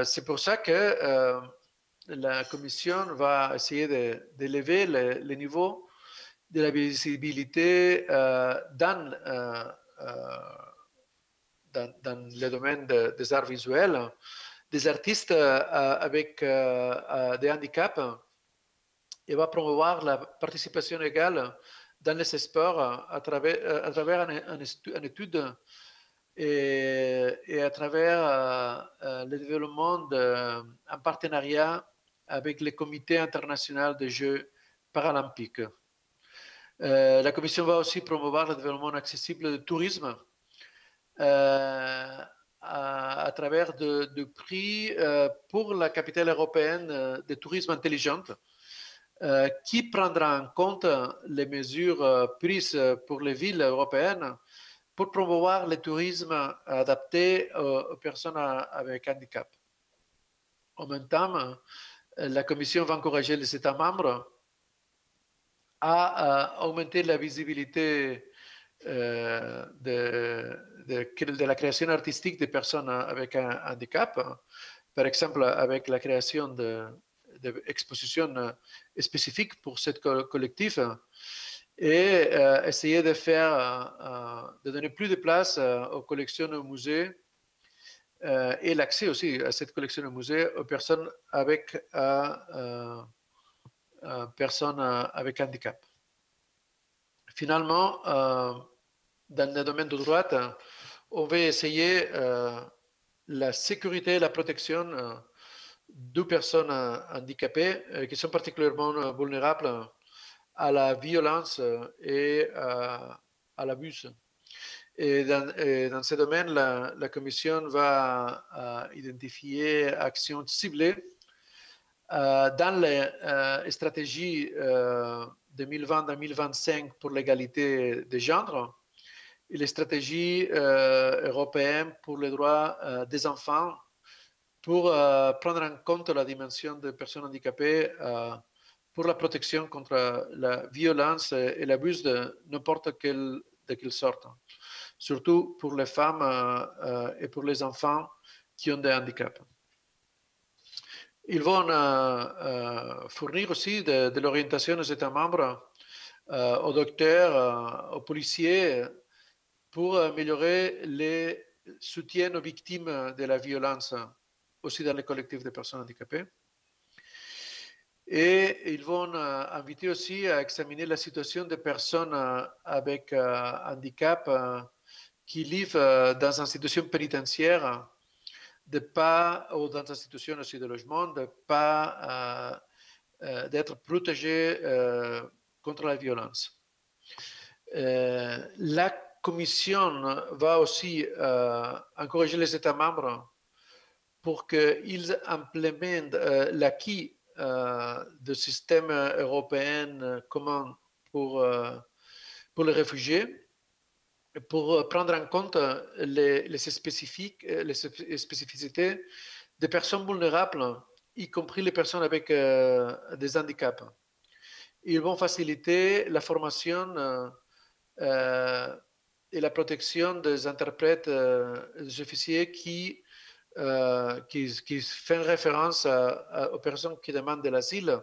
C'est pour ça que la Commission va essayer d'élever le niveau de la visibilité dans le domaine des arts visuels, des artistes avec des handicaps, et va promouvoir la participation égale dans les sports à travers une étude et à travers le développement en partenariat avec le Comité international des Jeux paralympiques. La Commission va aussi promouvoir le développement accessible du tourisme à travers de prix pour la capitale européenne de tourisme intelligente, qui prendra en compte les mesures prises pour les villes européennes pour promouvoir le tourisme adapté aux personnes avec handicap. En même temps, la Commission va encourager les États membres à augmenter la visibilité de la création artistique des personnes avec un handicap, par exemple avec la création d'expositions spécifiques pour ce collectif et essayer de donner plus de place aux collections au musée et l'accès aussi à cette collection au musée aux personnes avec handicap. Finalement, dans le domaine du droit, on va essayer la sécurité et la protection des personnes handicapées qui sont particulièrement vulnérables à la violence et à l'abus. Et dans ce domaine, la Commission va identifier actions ciblées dans les stratégies 2020-2025 pour l'égalité des genres et les stratégies européennes pour les droits des enfants pour prendre en compte la dimension des personnes handicapées pour la protection contre la violence et l'abus de n'importe quelle sorte, surtout pour les femmes et pour les enfants qui ont des handicaps. Ils vont fournir aussi de l'orientation aux États membres, aux docteurs, aux policiers, pour améliorer les soutiens aux victimes de la violence, aussi dans les collectifs de personnes handicapées. Et ils vont inviter aussi à examiner la situation des personnes avec handicap qui vivent dans une situation pénitentiaire, ou dans une institution aussi de logement, d'être protégés contre la violence. La Commission va aussi encourager les États membres pour qu'ils implémentent l'acquis du système européen commun pour les réfugiés, pour prendre en compte les spécificités des personnes vulnérables, y compris les personnes avec des handicaps. Ils vont faciliter la formation et la protection des interprètes, des officiers qui font référence aux personnes qui demandent de l'asile,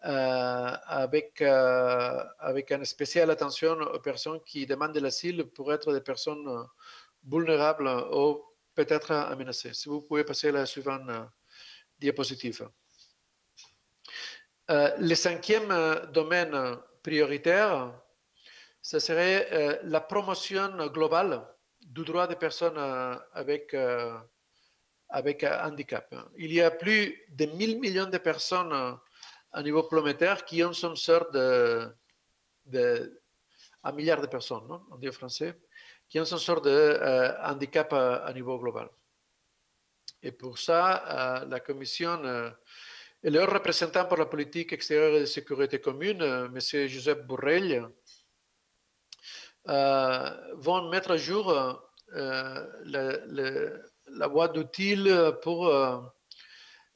avec une spéciale attention aux personnes qui demandent de l'asile pour être des personnes vulnérables ou peut-être menacées. Si vous pouvez passer à la suivante diapositive. Le cinquième domaine prioritaire, ce serait la promotion globale du droit des personnes avec handicap. Il y a plus de 1 000 millions de personnes à niveau planétaire qui ont une sorte un milliard de personnes, non? On dit en français, qui ont une sorte de handicap à niveau global. Et pour ça, la Commission et leur représentant pour la politique extérieure et de sécurité commune, M. Josep Borrell, vont mettre à jour la boîte d'outils pour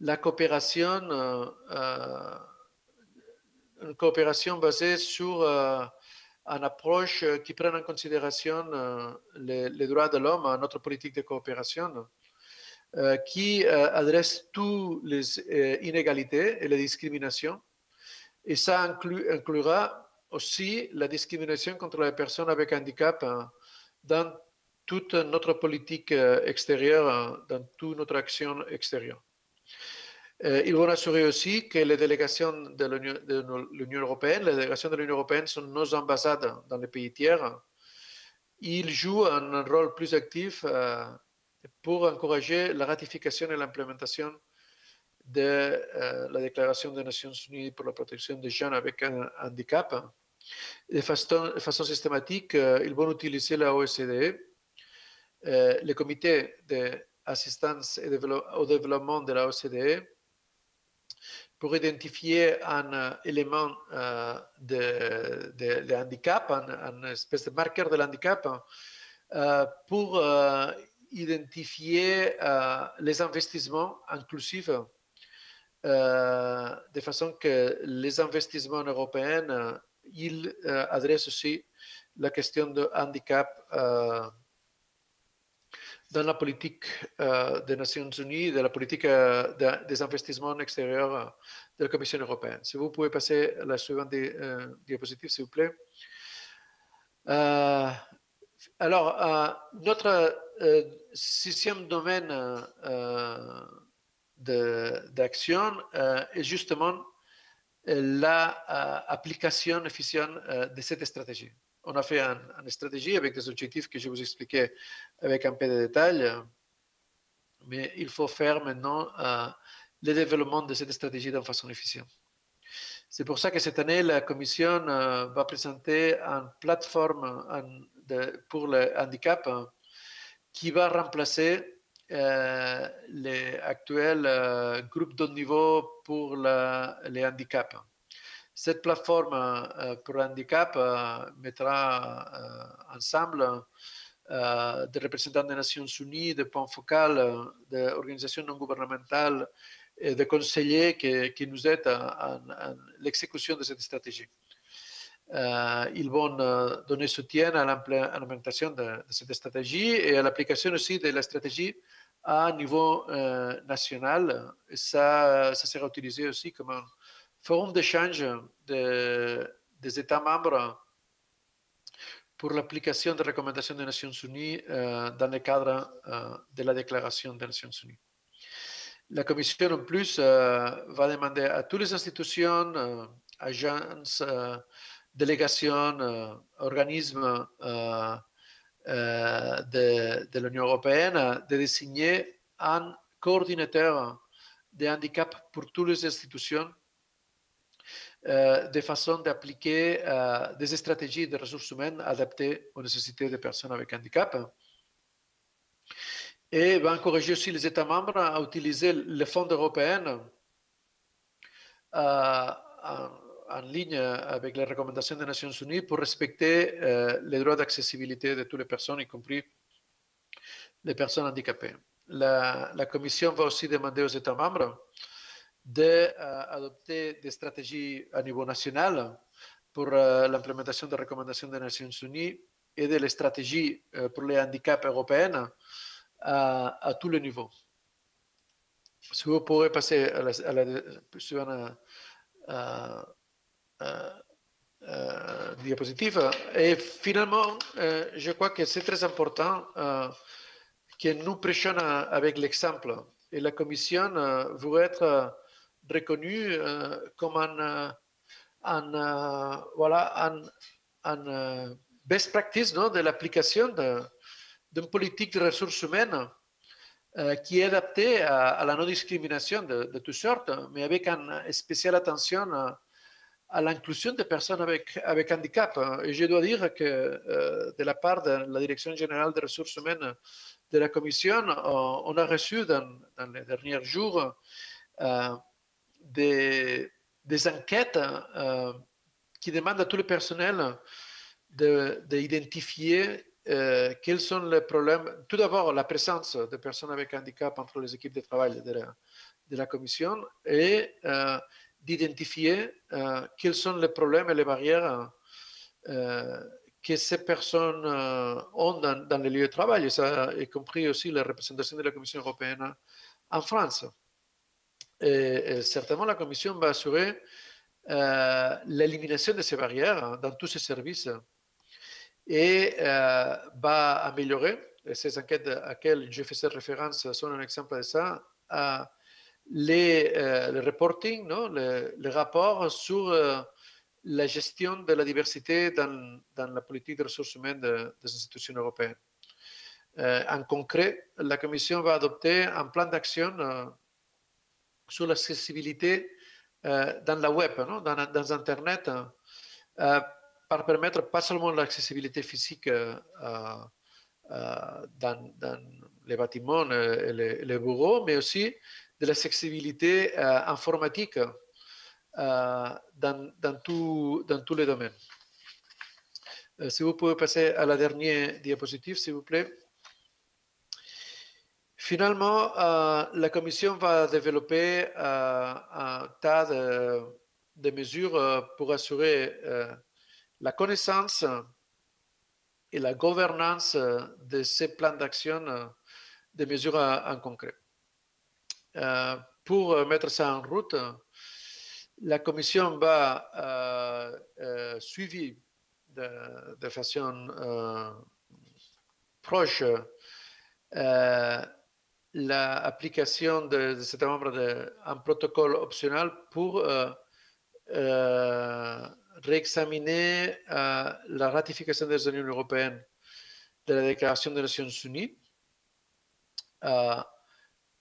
la coopération, une coopération basée sur une approche qui prend en considération les droits de l'homme à notre politique de coopération, qui adresse toutes les inégalités et les discriminations. Et ça inclura aussi la discrimination contre les personnes avec handicap dans toute notre politique extérieure, dans toute notre action extérieure. Ils vont assurer aussi que les délégations de l'Union européenne, les délégations de l'Union européenne sont nos ambassades dans les pays tiers. Ils jouent un rôle plus actif pour encourager la ratification et l'implémentation de la Déclaration des Nations Unies pour la protection des jeunes avec un handicap. De façon systématique, ils vont utiliser la OCDE, le comité d'assistance au développement de la OCDE, pour identifier un élément de handicap, une espèce de marqueur de handicap, pour identifier les investissements inclusifs, de façon que les investissements européens ils adressent aussi la question de handicap dans la politique des Nations Unies, de la politique des investissements extérieurs de la Commission européenne. Si vous pouvez passer à la suivante diapositive, s'il vous plaît. Alors, notre sixième domaine d'action est justement l'application efficiente de cette stratégie. On a fait une stratégie avec des objectifs que je vous expliquais avec un peu de détails, mais il faut faire maintenant le développement de cette stratégie de façon efficiente. C'est pour ça que cette année, la Commission va présenter une plateforme pour le handicap qui va remplacer les actuels groupes de haut niveau pour les handicaps. Cette plateforme pour le handicap mettra ensemble des représentants des Nations Unies, des points focaux, des organisations non gouvernementales et des conseillers qui nous aident à l'exécution de cette stratégie. Ils vont donner soutien à l'implémentation de cette stratégie et à l'application aussi de la stratégie à niveau national. Et ça sera utilisé aussi comme un forum d'échange des États membres pour l'application des recommandations des Nations Unies dans le cadre de la Déclaration des Nations Unies. La Commission, en plus, va demander à toutes les institutions, agences, délégations, organismes de l'Union européenne de désigner un coordinateur de handicap pour toutes les institutions de façon d'appliquer des stratégies de ressources humaines adaptées aux nécessités des personnes avec handicap. Et va encourager aussi les États membres à utiliser les fonds européens en ligne avec les recommandations des Nations Unies pour respecter les droits d'accessibilité de toutes les personnes, y compris les personnes handicapées. La Commission va aussi demander aux États membres d'adopter des stratégies à niveau national pour l'implémentation des recommandations des Nations Unies et des stratégies pour les handicaps européennes à tous les niveaux. Si vous pourrez passer à la suivante diapositive. Et finalement, je crois que c'est très important que nous prêchions avec l'exemple. Et la Commission veut être reconnue comme un best practice de l'application d'une politique de ressources humaines qui est adaptée à la non-discrimination de toutes sortes, mais avec une spéciale attention à l'inclusion des personnes avec handicap. Et je dois dire que de la part de la Direction générale des ressources humaines de la Commission, on a reçu dans les derniers jours des enquêtes qui demandent à tout le personnel d'identifier quels sont les problèmes. Tout d'abord, la présence de personnes avec handicap entre les équipes de travail de la Commission et d'identifier quels sont les problèmes et les barrières que ces personnes ont dans les lieux de travail, et ça y compris aussi la représentation de la Commission européenne en France. Et certainement, la Commission va assurer l'élimination de ces barrières dans tous ces services et va améliorer, et ces enquêtes à laquelle je faisais référence sont un exemple de ça, le reporting, les rapports sur la gestion de la diversité dans la politique de ressources humaines des institutions européennes. En concret, la Commission va adopter un plan d'action sur l'accessibilité dans la web, dans Internet, pour permettre pas seulement l'accessibilité physique dans les bâtiments et les bureaux, mais aussi de l'accessibilité informatique dans tous les domaines. Si vous pouvez passer à la dernière diapositive, s'il vous plaît. Finalement, la Commission va développer un tas de mesures pour assurer la connaissance et la gouvernance de ces plans d'action, des mesures en concret. Pour mettre ça en route, la Commission va suivre de façon proche l'application de cet membre d'un protocole optionnel pour réexaminer la ratification de l'Union européenne de la Déclaration des Nations Unies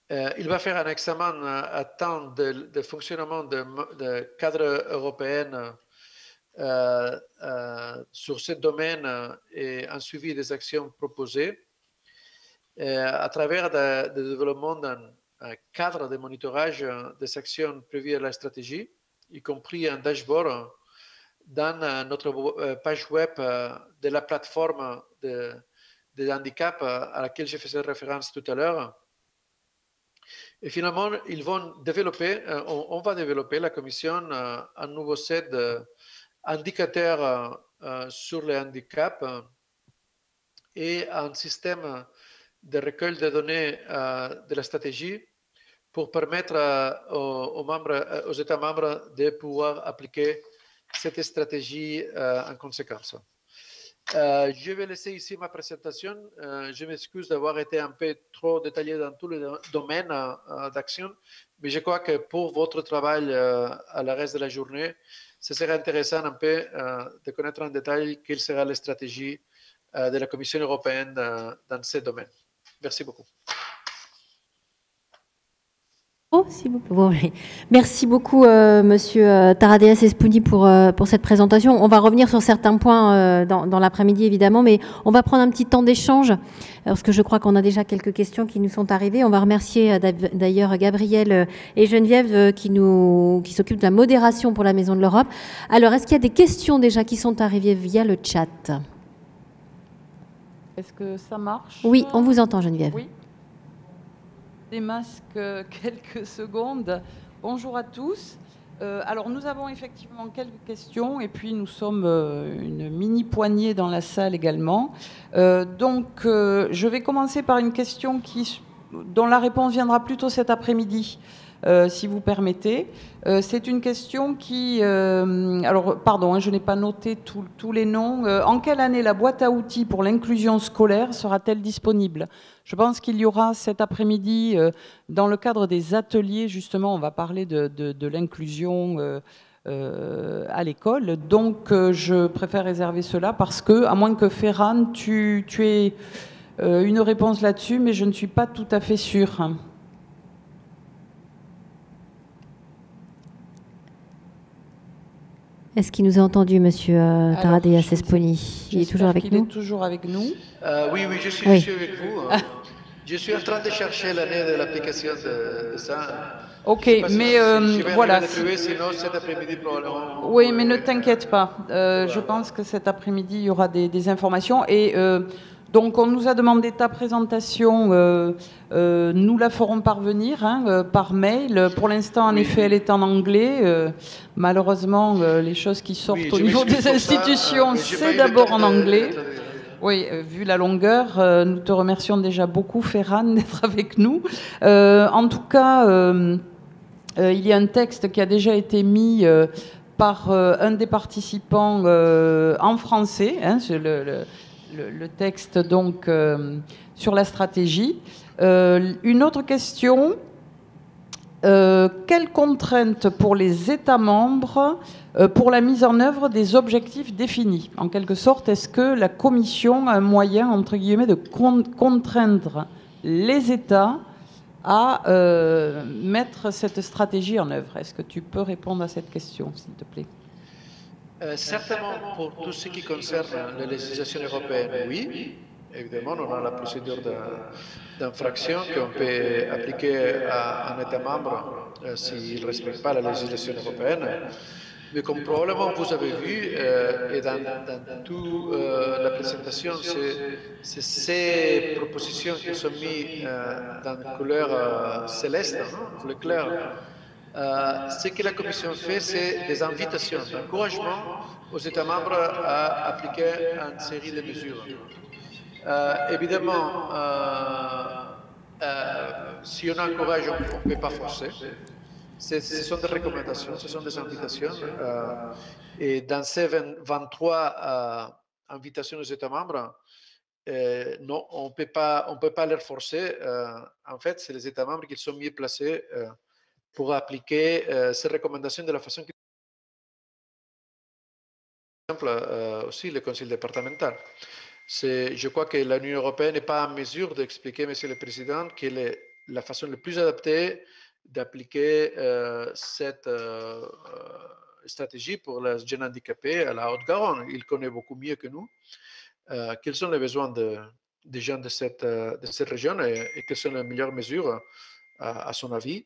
Il va faire un examen à temps de fonctionnement de cadre européen sur ce domaine et un suivi des actions proposées à travers le développement d'un cadre de monitorage des actions prévues à la stratégie, y compris un dashboard dans notre page web de la plateforme de handicap à laquelle je faisais référence tout à l'heure. Et finalement, ils vont développer, on va développer, la Commission, un nouveau set d'indicateurs sur le handicap et un système de recueil de données de la stratégie pour permettre aux États membres de pouvoir appliquer cette stratégie en conséquence. Je vais laisser ici ma présentation. Je m'excuse d'avoir été un peu trop détaillé dans tous les domaines d'action, mais je crois que pour votre travail à la reste de la journée, ce serait intéressant un peu de connaître en détail quelle sera la stratégie de la Commission européenne dans ce domaine. Merci beaucoup. Merci beaucoup, Monsieur Taradeas Espouni, pour cette présentation. On va revenir sur certains points dans l'après-midi, évidemment, mais on va prendre un petit temps d'échange, parce que je crois qu'on a déjà quelques questions qui nous sont arrivées. On va remercier d'ailleurs Gabriel et Geneviève qui s'occupent de la modération pour la Maison de l'Europe. Alors, est-ce qu'il y a des questions déjà qui sont arrivées via le chat? Est-ce que ça marche? Oui, on vous entend, Geneviève. Oui. Des masques quelques secondes. Bonjour à tous. Alors nous avons effectivement quelques questions et puis nous sommes une mini poignée dans la salle également. Je vais commencer par une question dont la réponse viendra plutôt cet après-midi, si vous permettez. C'est une question qui... alors, pardon, je n'ai pas noté tous les noms. En quelle année la boîte à outils pour l'inclusion scolaire sera-t-elle disponible? Je pense qu'il y aura cet après-midi, dans le cadre des ateliers, justement, on va parler de l'inclusion à l'école. Donc, je préfère réserver cela parce que, à moins que Ferran, tu aies une réponse là-dessus, mais je ne suis pas tout à fait sûre. Est-ce qu'il nous a entendu, Monsieur Taradeas Espouni? Il est toujours avec nous? Il est toujours avec nous. Oui, je suis avec vous. Je suis en train de chercher l'année de l'application de ça. Ok, mais voilà. Sinon, cet après-midi, probablement. Oui, mais ne t'inquiète pas. Je pense que cet après-midi, il y aura des informations. Et donc, on nous a demandé ta présentation. Nous la ferons parvenir par mail. Pour l'instant, en effet, elle est en anglais. Malheureusement, les choses qui sortent au niveau des institutions, c'est d'abord en anglais. Oui, vu la longueur, nous te remercions déjà beaucoup, Ferran, d'être avec nous. En tout cas, il y a un texte qui a déjà été mis par un des participants en français, c'est le texte donc sur la stratégie. Une autre question, quelles contraintes pour les États membres pour la mise en œuvre des objectifs définis? En quelque sorte, est-ce que la Commission a un moyen, entre guillemets, de contraindre les États à mettre cette stratégie en œuvre? Est-ce que tu peux répondre à cette question, s'il te plaît? Certainement, pour tout ce qui concerne la législation européenne, oui. Évidemment, on a la procédure d'infraction qu'on peut appliquer à un État membre s'il ne respecte pas la législation européenne. Mais comme probablement vous avez vu, et dans toute la présentation, c'est ces propositions qui sont mises dans la couleur céleste, le clair. Ce que la Commission fait, c'est des invitations, d'encouragement aux États membres à appliquer une série de mesures. Évidemment, si on encourage, on ne peut pas forcer. Ce sont des recommandations, ce sont des invitations. Et dans ces 23 invitations aux États membres, non, on ne peut pas les forcer. En fait, c'est les États membres qui sont mieux placés pour appliquer ces recommandations de la façon qui... Par exemple, aussi le Conseil départemental. Je crois que l'Union européenne n'est pas en mesure d'expliquer, Monsieur le Président, que la façon la plus adaptée d'appliquer cette stratégie pour les jeunes handicapés à la Haute-Garonne. Il connaît beaucoup mieux que nous quels sont les besoins des gens de cette région et quelles sont les meilleures mesures, à son avis,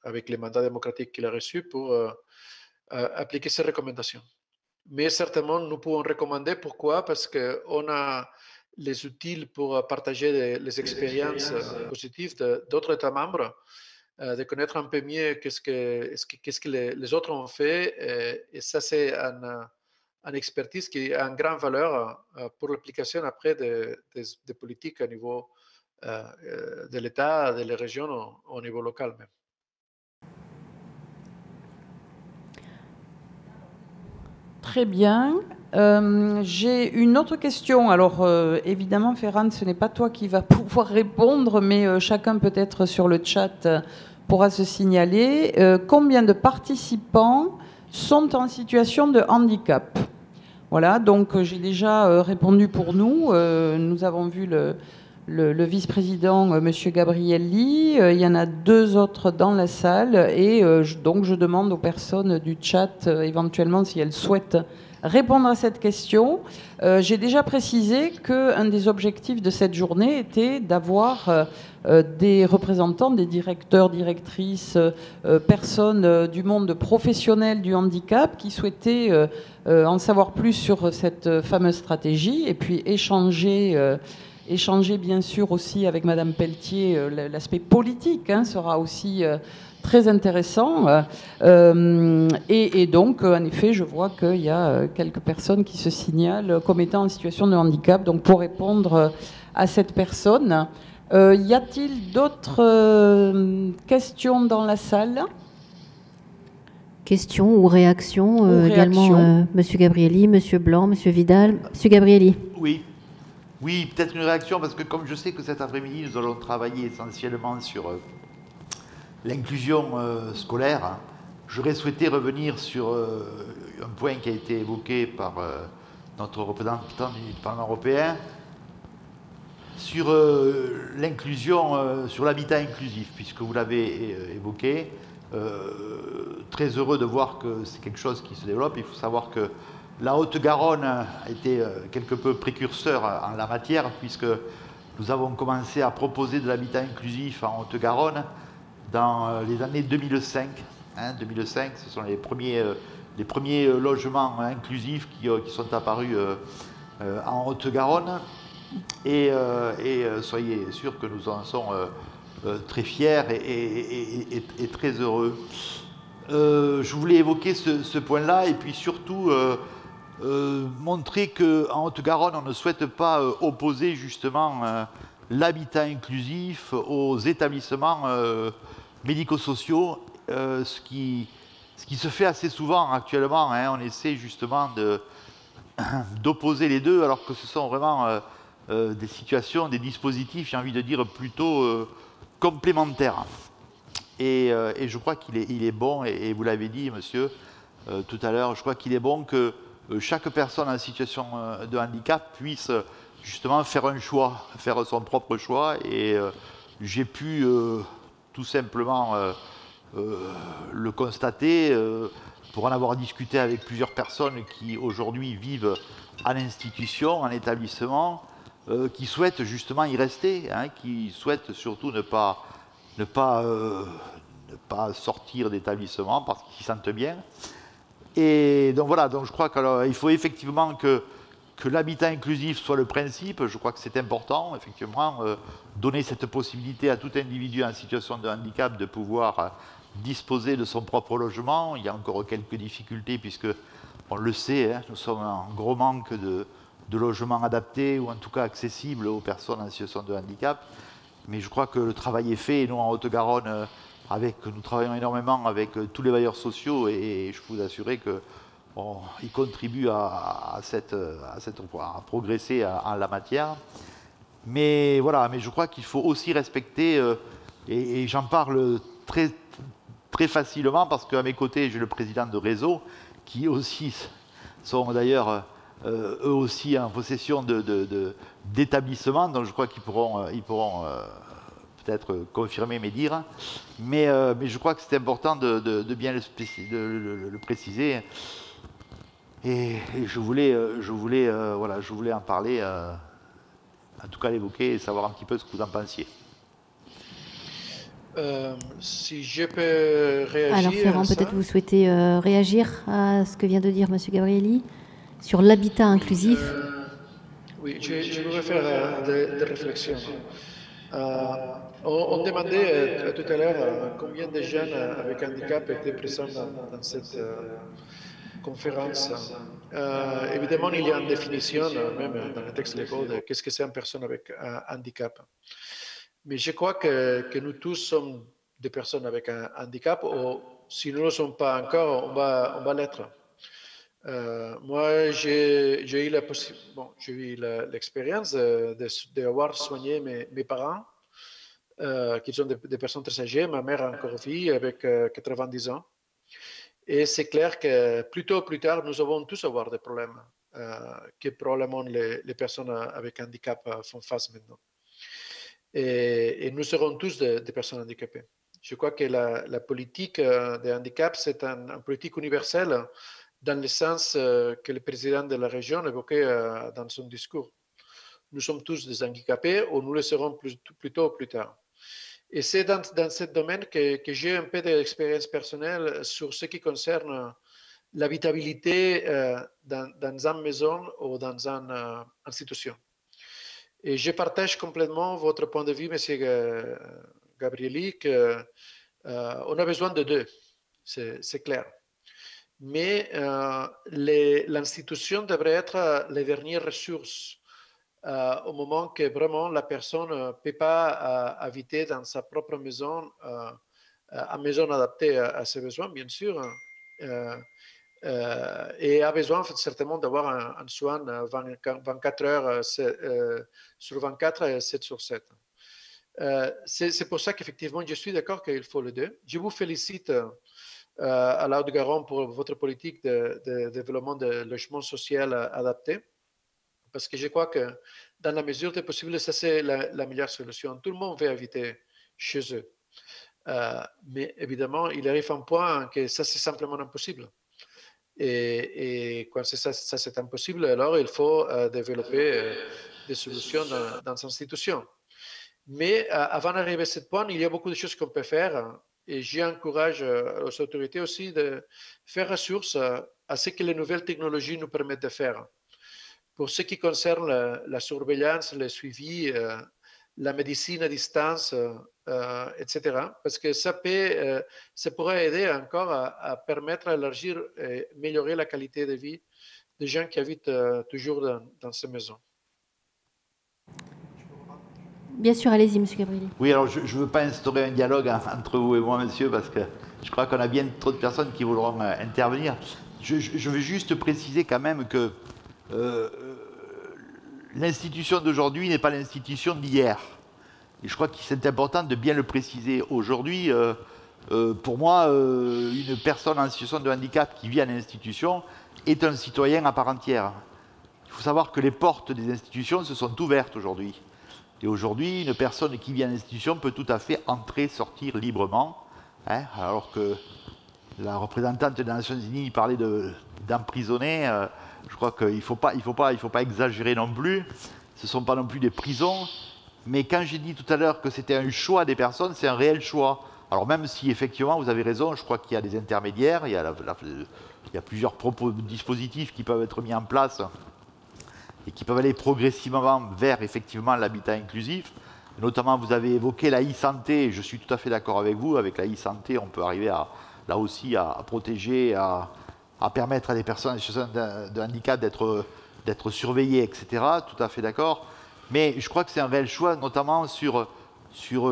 avec les mandats démocratiques qu'il a reçus pour appliquer ces recommandations. Mais certainement, nous pouvons recommander. Pourquoi? Parce qu'on a les outils pour partager les expériences positives d'autres États membres, de connaître un peu mieux qu'est-ce que les autres ont fait. Et ça, c'est une expertise qui a une grande valeur pour l'application après des politiques au niveau de l'État, de la région, au niveau local même. Très bien. J'ai une autre question. Alors, évidemment, Ferran, ce n'est pas toi qui vas pouvoir répondre, mais chacun peut-être sur le chat pourra se signaler. Combien de participants sont en situation de handicap? Voilà, donc j'ai déjà répondu pour nous. Nous avons vu le vice-président, M. Gabrielli. Il y en a 2 autres dans la salle. Et donc je demande aux personnes du chat, éventuellement, si elles souhaitent répondre à cette question. J'ai déjà précisé qu'un des objectifs de cette journée était d'avoir des représentants, des directeurs, directrices, personnes du monde professionnel du handicap qui souhaitaient en savoir plus sur cette fameuse stratégie et puis échanger bien sûr aussi avec Madame Pelletier. L'aspect politique sera aussi très intéressant. Et donc, en effet, je vois qu'il y a quelques personnes qui se signalent comme étant en situation de handicap. Donc, pour répondre à cette personne, y a-t-il d'autres questions dans la salle? Questions ou réactions, également, Monsieur Gabrielli, Monsieur Blanc, Monsieur Vidal. Monsieur Gabrielli. Oui, peut-être une réaction, parce que comme je sais que cet après-midi, nous allons travailler essentiellement sur l'inclusion scolaire, j'aurais souhaité revenir sur un point qui a été évoqué par notre représentant du Parlement européen, sur l'inclusion, sur l'habitat inclusif, puisque vous l'avez évoqué. Très heureux de voir que c'est quelque chose qui se développe. Il faut savoir que la Haute-Garonne a été quelque peu précurseur en la matière, puisque nous avons commencé à proposer de l'habitat inclusif en Haute-Garonne dans les années 2005. 2005, ce sont les premiers logements inclusifs qui sont apparus en Haute-Garonne. Et soyez sûrs que nous en sommes très fiers et très heureux. Je voulais évoquer ce point-là et puis surtout montrer qu'en Haute-Garonne, on ne souhaite pas opposer justement l'habitat inclusif aux établissements médico-sociaux, ce qui se fait assez souvent actuellement. On essaie justement d'opposer les deux, alors que ce sont vraiment des situations, des dispositifs, j'ai envie de dire, plutôt complémentaires. Et je crois qu'il est bon, et vous l'avez dit, monsieur, tout à l'heure, je crois qu'il est bon que chaque personne en situation de handicap puisse justement faire un choix, faire son propre choix. Et j'ai pu tout simplement le constater pour en avoir discuté avec plusieurs personnes qui aujourd'hui vivent en institution, en établissement, qui souhaitent justement y rester, qui souhaitent surtout ne pas sortir d'établissement parce qu'ils s'y sentent bien. Et donc voilà, donc je crois qu'il faut effectivement que l'habitat inclusif soit le principe. Je crois que c'est important, effectivement, donner cette possibilité à tout individu en situation de handicap de pouvoir disposer de son propre logement. Il y a encore quelques difficultés puisque, on le sait, nous sommes en gros manque de logements adaptés ou en tout cas accessibles aux personnes en situation de handicap. Mais je crois que le travail est fait, et nous en Haute-Garonne, nous travaillons énormément avec tous les bailleurs sociaux et je peux vous assurer qu'ils contribuent à progresser en la matière. Mais voilà, mais je crois qu'il faut aussi respecter, et j'en parle très, très facilement parce qu'à mes côtés, j'ai le président de réseau qui aussi sont d'ailleurs eux aussi en possession d'établissements, donc je crois qu'ils pourront peut-être confirmer mes dires, mais je crois que c'est important de bien le préciser. Et je voulais en parler, en tout cas l'évoquer et savoir un petit peu ce que vous en pensiez. Si je peux réagir. Alors Ferrand, peut-être vous souhaitez réagir à ce que vient de dire M. Gabrielli sur l'habitat inclusif. Oui, je voudrais faire des réflexions. On demandait tout à l'heure combien de jeunes avec handicap étaient présents dans cette conférence. Évidemment, il y a une définition, même dans le texte légal, de qu'est-ce que c'est une personne avec un handicap. Mais je crois que nous tous sommes des personnes avec un handicap, ou si nous ne le sommes pas encore, on va l'être. Moi, j'ai eu l'expérience d'avoir soigné mes parents, qui sont des personnes très âgées. Ma mère a encore vie avec 90 ans. Et c'est clair que plus tôt ou plus tard, nous allons tous avoir des problèmes que probablement les personnes avec handicap font face maintenant. Et nous serons tous des personnes handicapées. Je crois que la politique de handicap, c'est une politique universelle dans le sens que le président de la région évoquait dans son discours. Nous sommes tous des handicapés, ou nous le serons plus tôt ou plus tard. Et c'est dans ce domaine que j'ai un peu d'expérience personnelle sur ce qui concerne l'habitabilité dans une maison ou dans une institution. Et je partage complètement votre point de vue, M. Gabrielli, qu'on a besoin de deux, c'est clair. Mais l'institution devrait être les dernières ressources au moment que vraiment la personne ne peut pas habiter dans sa propre maison, une maison adaptée à ses besoins, bien sûr, et a besoin certainement d'avoir un soin 24 heures sur 24 et 7 sur 7. C'est pour ça qu'effectivement, je suis d'accord qu'il faut les deux. Je vous félicite à la Haute-Garonne pour votre politique de développement de logement social adapté. Parce que je crois que dans la mesure du possible, ça c'est la meilleure solution. Tout le monde veut habiter chez eux. Mais évidemment, il arrive un point que ça c'est simplement impossible. Et quand ça c'est impossible, alors il faut développer des solutions dans ces institutions. Mais avant d'arriver à ce point, il y a beaucoup de choses qu'on peut faire. Et j'encourage les autorités aussi de faire ressources à ce que les nouvelles technologies nous permettent de faire. Pour ce qui concerne la surveillance, le suivi, la médecine à distance, etc. Parce que ça pourrait aider encore à permettre d'élargir et améliorer la qualité de vie des gens qui habitent toujours dans ces maisons. Bien sûr, allez-y, M. Gabrielli. Oui, alors je ne veux pas instaurer un dialogue entre vous et moi, monsieur, parce que je crois qu'on a bien trop de personnes qui voudront intervenir. Je veux juste préciser quand même que l'institution d'aujourd'hui n'est pas l'institution d'hier. Et je crois que c'est important de bien le préciser. Aujourd'hui, pour moi, une personne en situation de handicap qui vit à l'institution est un citoyen à part entière. Il faut savoir que les portes des institutions se sont ouvertes aujourd'hui. Et aujourd'hui, une personne qui vit à l'institution peut tout à fait entrer, sortir librement, hein, alors que la représentante des Nations Unies parlait d'emprisonner. Je crois qu'il ne faut pas exagérer non plus. Ce ne sont pas non plus des prisons. Mais quand j'ai dit tout à l'heure que c'était un choix des personnes, c'est un réel choix. Alors même si effectivement, vous avez raison, je crois qu'il y a des intermédiaires, il y a plusieurs dispositifs qui peuvent être mis en place et qui peuvent aller progressivement vers effectivement l'habitat inclusif. Notamment, vous avez évoqué la e-santé, je suis tout à fait d'accord avec vous. Avec la e-santé, on peut arriver là aussi à protéger, à permettre à des personnes en situation de handicap d'être surveillées, etc. Tout à fait d'accord. Mais je crois que c'est un réel choix, notamment sur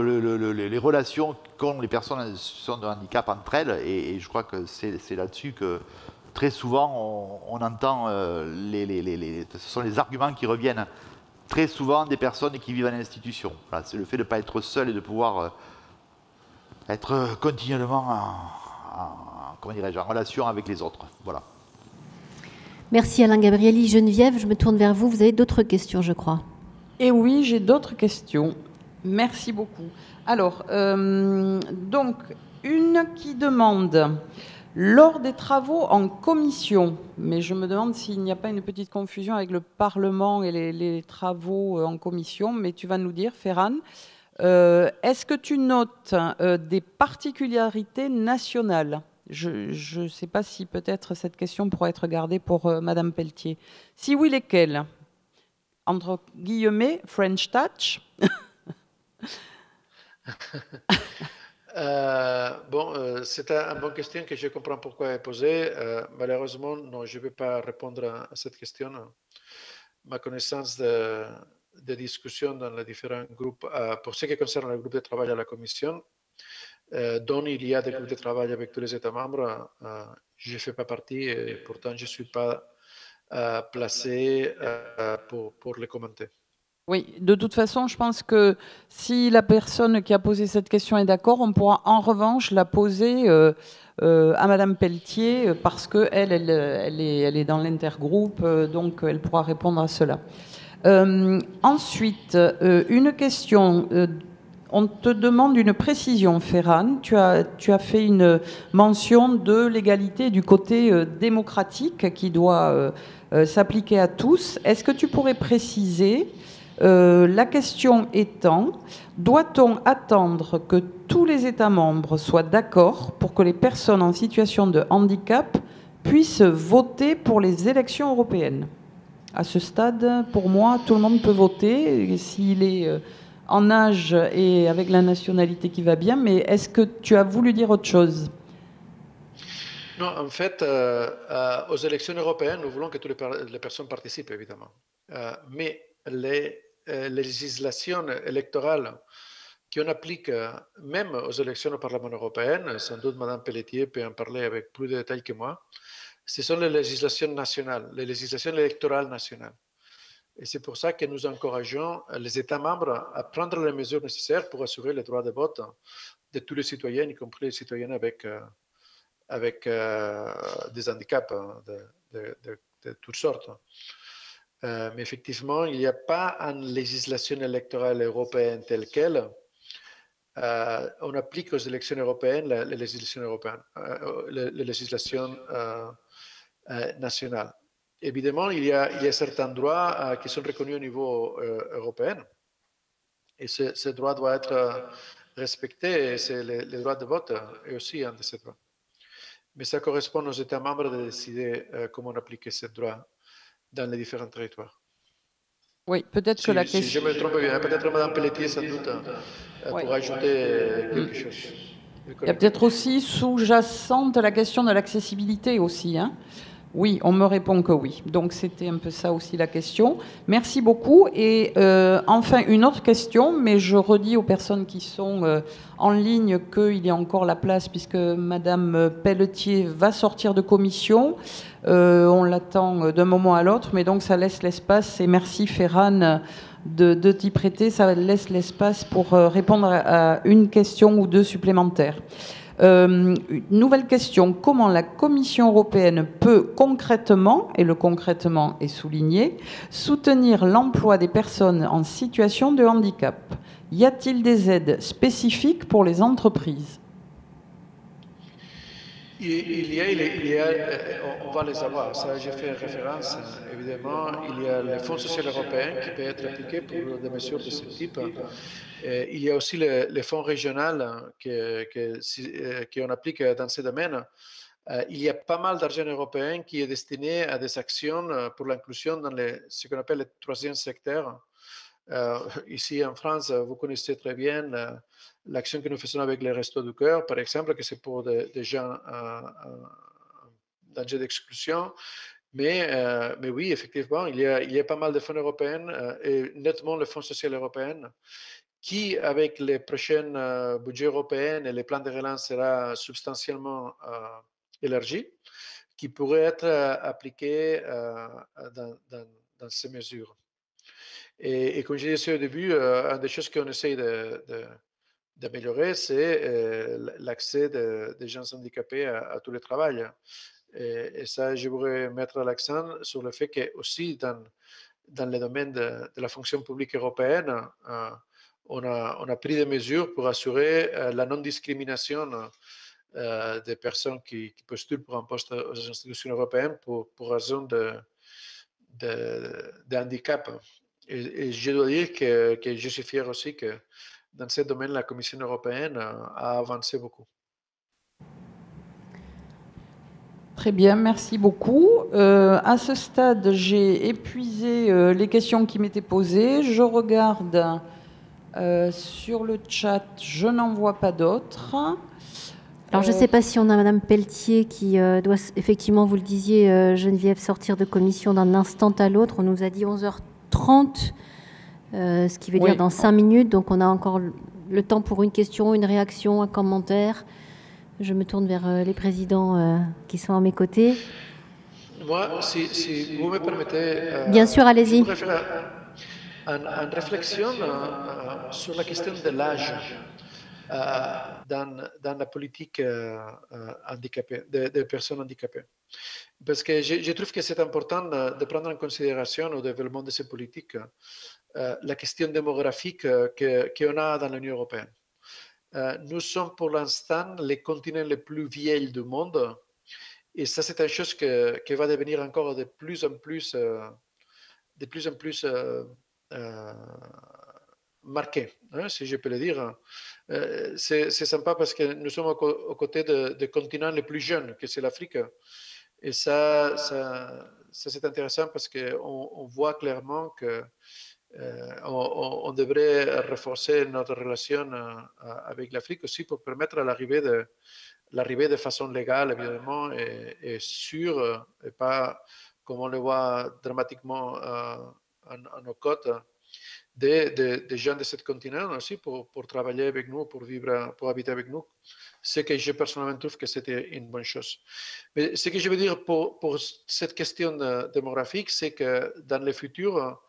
les relations qu'ont les personnes en situation de handicap entre elles. Et je crois que c'est là-dessus que très souvent on entend, ce sont les arguments qui reviennent très souvent des personnes qui vivent en institution. Voilà, c'est le fait de ne pas être seul et de pouvoir être continuellement en relation avec les autres. Voilà. Merci Alain Gabrielli. Geneviève, je me tourne vers vous. Vous avez d'autres questions, je crois. Et oui, j'ai d'autres questions. Merci beaucoup. Alors, donc, une qui demande, lors des travaux en commission, mais je me demande s'il n'y a pas une petite confusion avec le Parlement et les travaux en commission, mais tu vas nous dire, Ferran, est-ce que tu notes des particularités nationales? Je ne sais pas si peut-être cette question pourrait être gardée pour Madame Pelletier. Si oui, lesquelles? Entre guillemets, French Touch. C'est une bonne question que je comprends pourquoi elle est posée. Malheureusement, non, je ne vais pas répondre à cette question. Ma connaissance de discussion dans les différents groupes, pour ce qui concerne le groupe de travail à la Commission, dont il y a des groupes de travail avec tous les États membres, je ne fais pas partie et pourtant je ne suis pas placé pour les commenter. Oui, de toute façon, je pense que si la personne qui a posé cette question est d'accord, on pourra en revanche la poser à Madame Pelletier parce qu'elle est dans l'intergroupe, donc elle pourra répondre à cela. Ensuite, une question. On te demande une précision, Ferran. Tu as fait une mention de l'égalité du côté démocratique qui doit s'appliquer à tous. Est-ce que tu pourrais préciser, la question étant, doit-on attendre que tous les États membres soient d'accord pour que les personnes en situation de handicap puissent voter pour les élections européennes? À ce stade, pour moi, tout le monde peut voter s'il est en âge et avec la nationalité qui va bien, mais est-ce que tu as voulu dire autre chose? Non, en fait, aux élections européennes, nous voulons que toutes les personnes participent, évidemment. Mais les législations électorales qu'on applique même aux élections au Parlement européen, sans doute Mme Pelletier peut en parler avec plus de détails que moi, ce sont les législations nationales, les législations électorales nationales. Et c'est pour ça que nous encourageons les États membres à prendre les mesures nécessaires pour assurer le droit de vote de tous les citoyens, y compris les citoyens avec des handicaps de toutes sortes. Mais effectivement, il n'y a pas une législation électorale européenne telle qu'elle. On applique aux élections européennes les législations européennes, les législations nationales. Évidemment, il y a certains droits qui sont reconnus au niveau européen. Et ce droit doit être respecté. Et c'est le droit de vote est aussi un de ces droits. Mais ça correspond aux États membres de décider comment appliquer ce droit dans les différents territoires. Oui, peut-être que la question... Si je me trompe bien, peut-être Mme Pelletier, sans doute, pour ajouter quelque chose. Il y a peut-être aussi sous-jacente la question de l'accessibilité aussi, hein. Oui, on me répond que oui. Donc c'était un peu ça aussi la question. Merci beaucoup. Et enfin, une autre question, mais je redis aux personnes qui sont en ligne qu'il y a encore la place puisque Madame Pelletier va sortir de commission. On l'attend d'un moment à l'autre, mais donc ça laisse l'espace. Et merci Ferran de t'y prêter. Ça laisse l'espace pour répondre à une question ou deux supplémentaires. Une nouvelle question, comment la Commission européenne peut concrètement, et le concrètement est souligné, soutenir l'emploi des personnes en situation de handicap? Y a-t-il des aides spécifiques pour les entreprises? On va les avoir. Ça, j'ai fait référence. Évidemment, il y a le Fonds social européen qui peut être appliqué pour des mesures de ce type. Il y a aussi les fonds régionaux qu'on applique dans ce domaine. Il y a pas mal d'argent européen qui est destiné à des actions pour l'inclusion dans ce qu'on appelle le troisième secteur. Ici en France, vous connaissez très bien l'action que nous faisons avec les Restos du Cœur, par exemple, que c'est pour des gens en danger d'exclusion. Mais oui, effectivement, il y a pas mal de fonds européens et nettement le Fonds social européen qui, avec les prochains budgets européens et les plans de relance, sera substantiellement élargi, qui pourrait être appliqué dans ces mesures. Et comme je disais au début, une des choses qu'on essaye d'améliorer, c'est l'accès des gens handicapés à tout le travail. Et ça, je voudrais mettre l'accent sur le fait que aussi dans le domaine de la fonction publique européenne, on a pris des mesures pour assurer la non-discrimination des personnes qui postulent pour un poste aux institutions européennes pour raison de handicap. Et je dois dire que je suis fier aussi que dans ce domaine, la Commission européenne a avancé beaucoup. Très bien, merci beaucoup. À ce stade, j'ai épuisé les questions qui m'étaient posées. Je regarde sur le chat, je n'en vois pas d'autres. Alors, je ne sais pas si on a Madame Pelletier qui doit, effectivement, vous le disiez, Geneviève, sortir de commission d'un instant à l'autre. On nous a dit 11h30, ce qui veut dire dans 5 minutes. Donc, on a encore le temps pour une question, une réaction, un commentaire. Je me tourne vers les présidents qui sont à mes côtés. Moi, si vous me permettez... Bien sûr, allez-y. Je voudrais faire une réflexion sur la question de l'âge dans la politique handicapée, des personnes handicapées. Parce que je trouve que c'est important de prendre en considération au développement de ces politiques la question démographique qu'on a dans l'Union européenne. Nous sommes pour l'instant les continents les plus vieilles du monde et ça c'est une chose qui va devenir encore de plus en plus marquée, hein, si je peux le dire. C'est sympa parce que nous sommes aux côtés des continents les plus jeunes, que c'est l'Afrique. Et ça c'est intéressant parce qu'on voit clairement que on devrait renforcer notre relation avec l'Afrique aussi pour permettre l'arrivée de façon légale, évidemment, et sûre, et pas comme on le voit dramatiquement à nos côtes, des gens de ce continent aussi pour travailler avec nous, pour vivre, pour habiter avec nous. Ce que je personnellement trouve que c'était une bonne chose. Mais ce que je veux dire pour cette question démographique, c'est que dans le futur,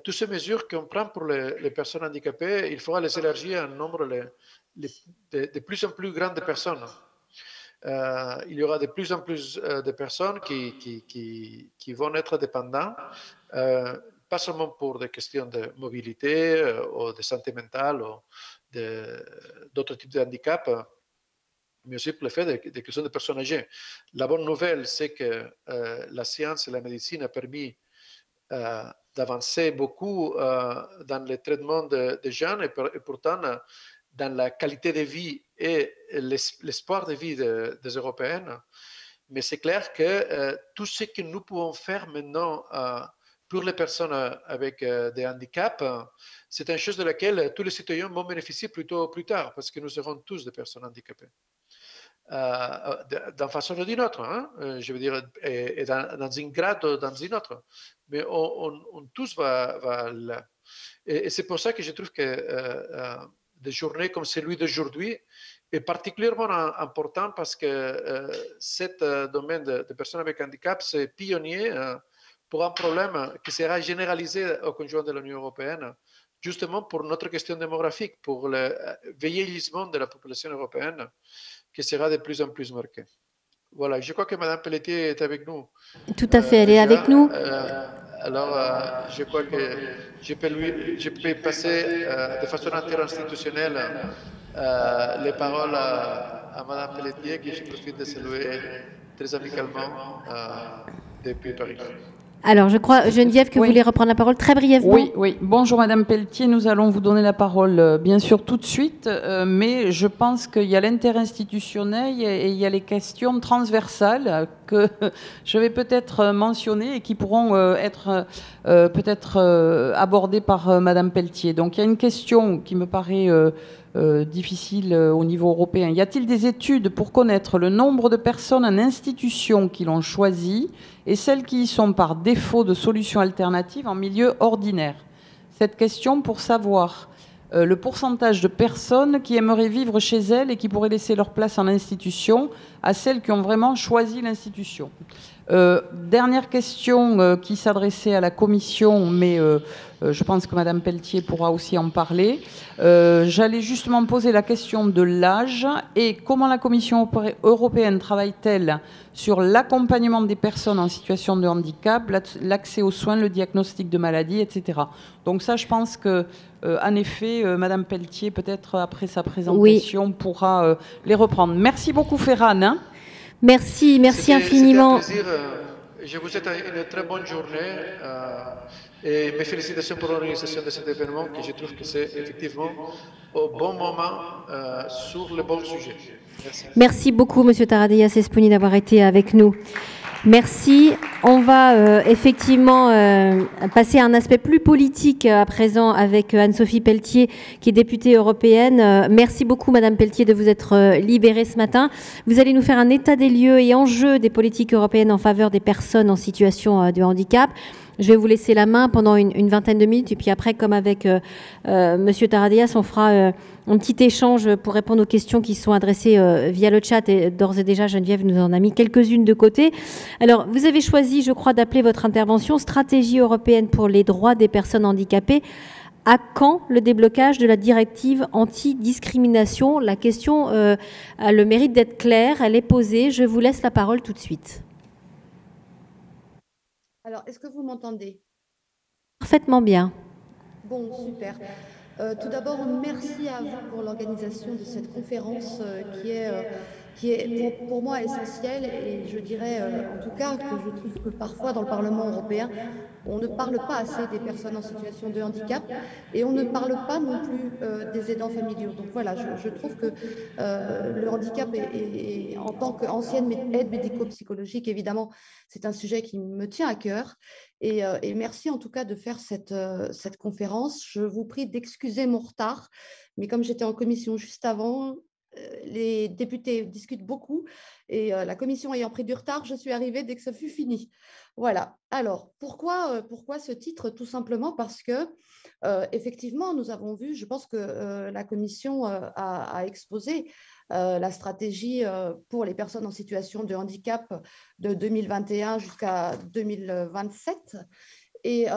toutes ces mesures qu'on prend pour les personnes handicapées, il faudra les élargir à un nombre de plus en plus grand de personnes. Il y aura de plus en plus de personnes qui vont être dépendantes, pas seulement pour des questions de mobilité ou de santé mentale ou d'autres types de handicap, mais aussi pour le fait des questions de personnes âgées. La bonne nouvelle, c'est que la science et la médecine ont permis d'avancer beaucoup dans le traitement des jeunes et pourtant dans la qualité de vie et l'espoir de vie des Européennes. Mais c'est clair que tout ce que nous pouvons faire maintenant pour les personnes avec des handicaps, c'est une chose de laquelle tous les citoyens vont bénéficier plutôt plus tard, parce que nous serons tous des personnes handicapées. D'une façon ou d'une autre, hein? Je veux dire, et dans une grade ou dans une autre. Mais on tous va là. Et c'est pour ça que je trouve que des journées comme celui d'aujourd'hui est particulièrement important parce que ce domaine de personnes avec handicap, c'est pionnier pour un problème qui sera généralisé au conjoint de l'Union européenne, justement pour notre question démographique, pour le vieillissement de la population européenne, qui sera de plus en plus marqué. Voilà, je crois que Mme Pelletier est avec nous. Tout à fait, elle est avec nous. Alors, je crois que je peux passer de façon interinstitutionnelle les paroles à Mme Pelletier, que je profite de saluer très amicalement depuis Paris. Alors, je crois, Geneviève, que vous voulez reprendre la parole très brièvement. Oui. Bonjour Madame Pelletier, nous allons vous donner la parole bien sûr tout de suite, mais je pense qu'il y a l'interinstitutionnel et il y a les questions transversales que je vais peut-être mentionner et qui pourront être peut-être abordées par Madame Pelletier. Donc il y a une question qui me paraît difficile au niveau européen. Y a-t-il des études pour connaître le nombre de personnes en institution qui l'ont choisi et celles qui y sont par défaut de solutions alternatives en milieu ordinaire? Cette question pour savoir le pourcentage de personnes qui aimeraient vivre chez elles et qui pourraient laisser leur place en institution à celles qui ont vraiment choisi l'institution. Dernière question qui s'adressait à la Commission, mais je pense que Mme Pelletier pourra aussi en parler. J'allais justement poser la question de l'âge et comment la Commission européenne travaille-t-elle sur l'accompagnement des personnes en situation de handicap, l'accès aux soins, le diagnostic de maladie, etc. Donc ça, je pense que En effet, Madame Pelletier, peut-être après sa présentation, pourra les reprendre. Merci beaucoup, Ferran. Hein. Merci infiniment. C'était un plaisir. Je vous souhaite une très bonne journée et mes félicitations pour l'organisation de cet événement, que je trouve que c'est effectivement au bon moment sur le bon sujet. Merci. Merci beaucoup, Monsieur Taradeya Sesponi, d'avoir été avec nous. Merci. On va effectivement passer à un aspect plus politique à présent avec Anne-Sophie Pelletier, qui est députée européenne. Merci beaucoup, Madame Pelletier, de vous être libérée ce matin. Vous allez nous faire un état des lieux et enjeux des politiques européennes en faveur des personnes en situation de handicap. Je vais vous laisser la main pendant une vingtaine de minutes et puis après, comme avec Monsieur Taradeyas, on fera un petit échange pour répondre aux questions qui sont adressées via le chat. Et d'ores et déjà, Geneviève nous en a mis quelques-unes de côté. Alors, vous avez choisi, je crois, d'appeler votre intervention « Stratégie européenne pour les droits des personnes handicapées ». À quand le déblocage de la directive anti-discrimination? La question a le mérite d'être claire, elle est posée. Je vous laisse la parole tout de suite. Alors, est-ce que vous m'entendez? Parfaitement bien. Bon, super. Tout d'abord, merci à vous pour l'organisation de cette conférence qui est pour moi essentielle et je dirais en tout cas que je trouve que parfois dans le Parlement européen, on ne parle pas assez des personnes en situation de handicap et on ne parle pas non plus des aidants familiaux. Donc voilà, je trouve que le handicap en tant qu'ancienne aide médico-psychologique, évidemment, c'est un sujet qui me tient à cœur. Et merci en tout cas de faire cette conférence. Je vous prie d'excuser mon retard, mais comme j'étais en commission juste avant, les députés discutent beaucoup et la commission ayant pris du retard, je suis arrivée dès que ça fut fini. Voilà. Alors, pourquoi ce titre? Tout simplement parce que, effectivement, nous avons vu, je pense que la commission a exposé la stratégie pour les personnes en situation de handicap de 2021 jusqu'à 2027. Et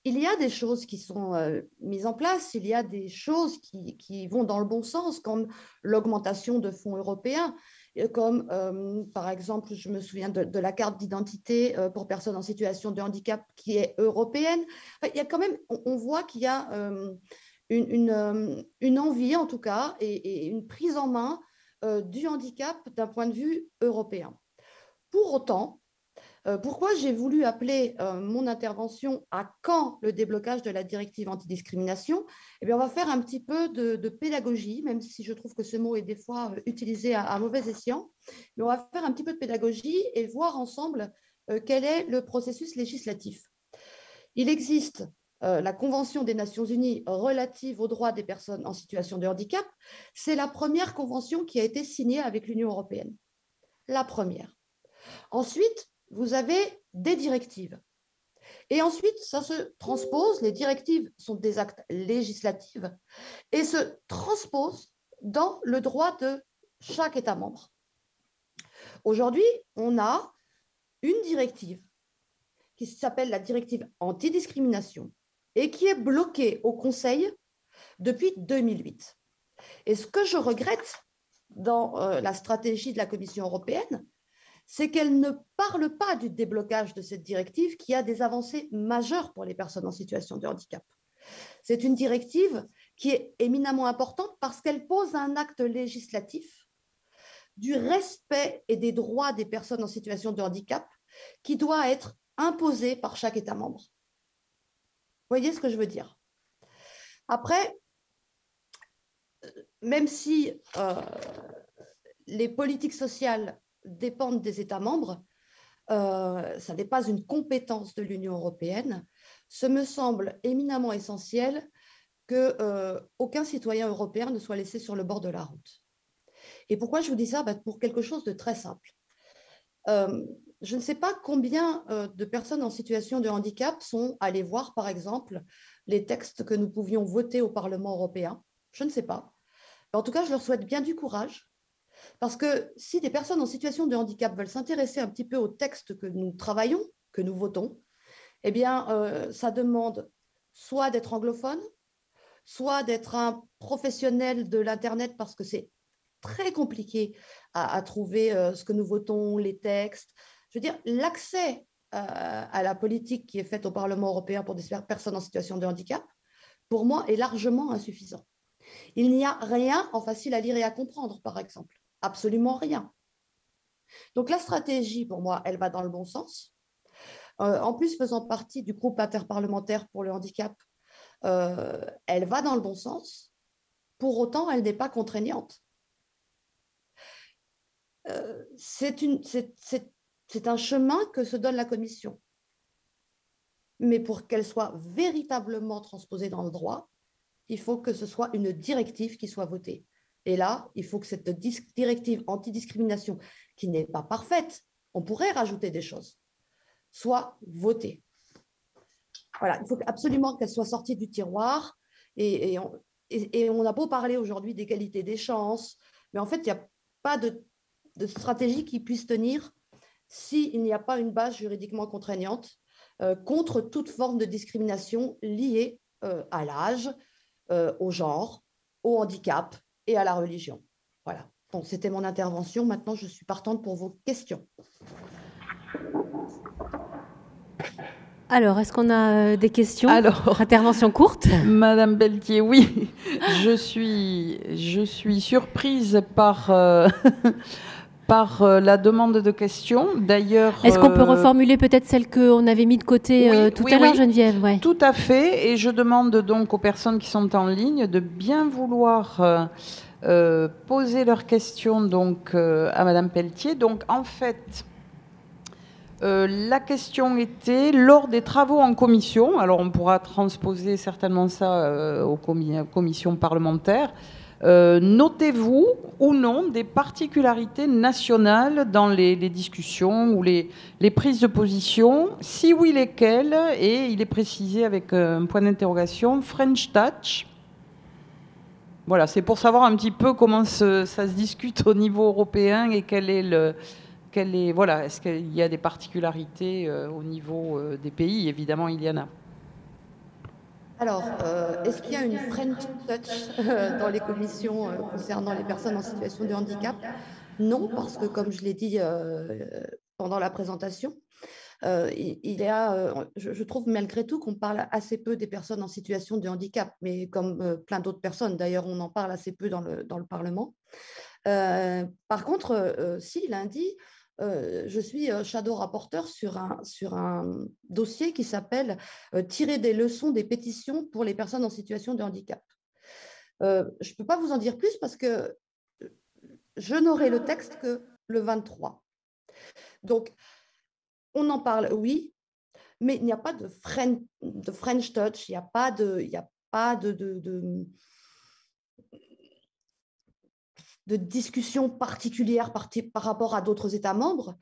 il y a des choses qui sont mises en place, il y a des choses qui vont dans le bon sens, comme l'augmentation de fonds européens, comme par exemple, je me souviens de la carte d'identité pour personnes en situation de handicap qui est européenne. Enfin, il y a quand même, on voit qu'il y a une envie en tout cas et une prise en main du handicap d'un point de vue européen. Pour autant, pourquoi j'ai voulu appeler mon intervention « À quand le déblocage de la directive antidiscrimination ?» Eh bien, on va faire un petit peu de pédagogie, même si je trouve que ce mot est des fois utilisé à mauvais escient. Mais on va faire un petit peu de pédagogie et voir ensemble quel est le processus législatif. Il existe la Convention des Nations Unies relative aux droits des personnes en situation de handicap. C'est la première convention qui a été signée avec l'Union européenne. La première. Ensuite, vous avez des directives. Et ensuite, ça se transpose, les directives sont des actes législatifs et se transposent dans le droit de chaque État membre. Aujourd'hui, on a une directive qui s'appelle la directive antidiscrimination et qui est bloquée au Conseil depuis 2008. Et ce que je regrette dans la stratégie de la Commission européenne, c'est qu'elle ne parle pas du déblocage de cette directive qui a des avancées majeures pour les personnes en situation de handicap. C'est une directive qui est éminemment importante parce qu'elle pose un acte législatif du respect et des droits des personnes en situation de handicap qui doit être imposé par chaque État membre. Vous voyez ce que je veux dire? Après, même si les politiques sociales dépendent des États membres, ça n'est pas une compétence de l'Union européenne. Ce me semble éminemment essentiel qu'aucun citoyen européen ne soit laissé sur le bord de la route. Et pourquoi je vous dis ça? Pour quelque chose de très simple. Je ne sais pas combien de personnes en situation de handicap sont allées voir, par exemple, les textes que nous pouvions voter au Parlement européen. Je ne sais pas. En tout cas, je leur souhaite bien du courage. Parce que si des personnes en situation de handicap veulent s'intéresser un petit peu aux textes que nous travaillons, que nous votons, eh bien, ça demande soit d'être anglophone, soit d'être un professionnel de l'Internet, parce que c'est très compliqué à trouver ce que nous votons, les textes. Je veux dire, l'accès à la politique qui est faite au Parlement européen pour des personnes en situation de handicap pour moi, est largement insuffisant. Il n'y a rien en facile à lire et à comprendre, par exemple. Absolument rien. Donc la stratégie, pour moi, elle va dans le bon sens. En plus, faisant partie du groupe interparlementaire pour le handicap, elle va dans le bon sens. Pour autant, elle n'est pas contraignante. C'est un chemin que se donne la Commission. Mais pour qu'elle soit véritablement transposée dans le droit, il faut que ce soit une directive qui soit votée. Et là, il faut que cette directive antidiscrimination, qui n'est pas parfaite, on pourrait rajouter des choses, soit votée. Voilà, il faut absolument qu'elle soit sortie du tiroir. Et on a beau parler aujourd'hui d'égalité des chances, mais en fait, il n'y a pas de stratégie qui puisse tenir s'il n'y a pas une base juridiquement contraignante contre toute forme de discrimination liée à l'âge, au genre, au handicap et à la religion. Voilà. Donc, c'était mon intervention. Maintenant, je suis partante pour vos questions. Alors, est-ce qu'on a des questions? Alors, intervention courte. Madame Pelletier, oui. Je suis surprise par, par la demande de questions. D'ailleurs, est-ce qu'on peut reformuler peut-être celle qu'on avait mis de côté tout à l'heure, Geneviève? Ouais. Tout à fait. Et je demande donc aux personnes qui sont en ligne de bien vouloir poser leurs questions donc, à Madame Pelletier. Donc, en fait... la question était, lors des travaux en commission, alors on pourra transposer certainement ça aux commissions parlementaires, notez-vous ou non des particularités nationales dans les discussions ou les prises de position? Si oui, lesquelles? Et il est précisé avec un point d'interrogation, French Touch. Voilà, c'est pour savoir un petit peu comment ça se discute au niveau européen et quel est le... Voilà, est-ce qu'il y a des particularités au niveau des pays? Évidemment, il y en a. Alors, est-ce qu'il y a une French Touch dans les commissions concernant les personnes en situation de handicap? Non, parce que comme je l'ai dit pendant la présentation, je trouve malgré tout qu'on parle assez peu des personnes en situation de handicap, mais comme plein d'autres personnes, d'ailleurs, on en parle assez peu dans le Parlement. Par contre, si, lundi, je suis shadow rapporteur sur un dossier qui s'appelle Tirer des leçons des pétitions pour les personnes en situation de handicap. Je ne peux pas vous en dire plus parce que je n'aurai le texte que le 23. Donc, on en parle, oui, mais il n'y a pas de French Touch, il n'y a pas de discussion particulière par rapport à d'autres États membres,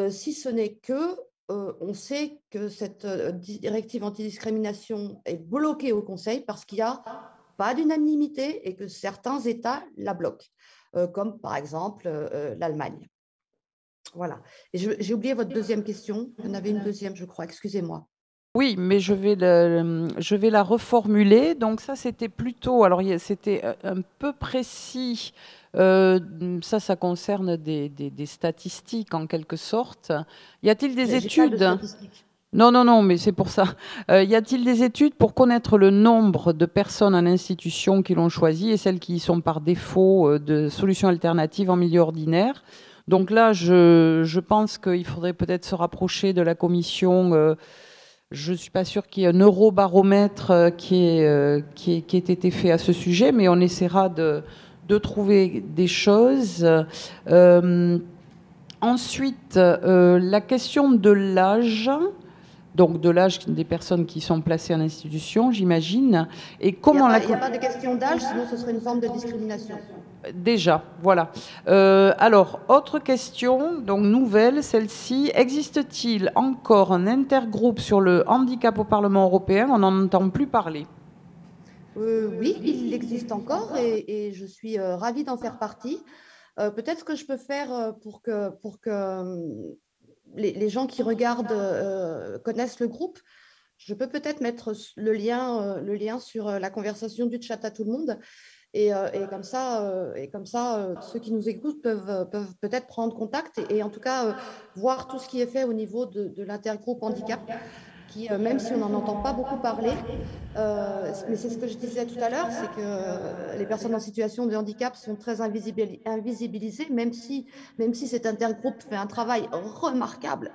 si ce n'est que on sait que cette directive antidiscrimination est bloquée au Conseil parce qu'il n'y a pas d'unanimité et que certains États la bloquent, comme par exemple l'Allemagne. Voilà. Et j'ai oublié votre deuxième question. Il y en avait une deuxième, je crois. Excusez-moi. Oui, mais je vais la reformuler. Donc ça, c'était plutôt... Alors, c'était un peu précis. Ça concerne des statistiques, en quelque sorte. Y a-t-il des études? Non, mais c'est pour ça. Y a-t-il des études pour connaître le nombre de personnes en institution qui l'ont choisi et celles qui sont par défaut de solutions alternatives en milieu ordinaire? Donc là, je pense qu'il faudrait peut-être se rapprocher de la commission... je ne suis pas sûre qu'il y ait un eurobaromètre qui ait été fait à ce sujet, mais on essaiera de trouver des choses. Ensuite, la question de l'âge, donc de l'âge des personnes qui sont placées en institution, j'imagine. Et comment il n'y a pas de question d'âge, sinon ce serait une forme de discrimination. Déjà, voilà. Alors, autre question, donc nouvelle, celle-ci. Existe-t-il encore un intergroupe sur le handicap au Parlement européen? On n'en entend plus parler. Oui, il existe encore et je suis ravie d'en faire partie. Peut-être ce que je peux faire pour que les gens qui regardent connaissent le groupe, je peux peut-être mettre le lien sur la conversation du chat à tout le monde. Et comme ça, ceux qui nous écoutent peuvent peut-être prendre contact et en tout cas voir tout ce qui est fait au niveau de l'intergroupe handicap, qui, même si on n'en entend pas beaucoup parler, mais c'est ce que je disais tout à l'heure, c'est que les personnes en situation de handicap sont très invisibilisées, même si cet intergroupe fait un travail remarquable,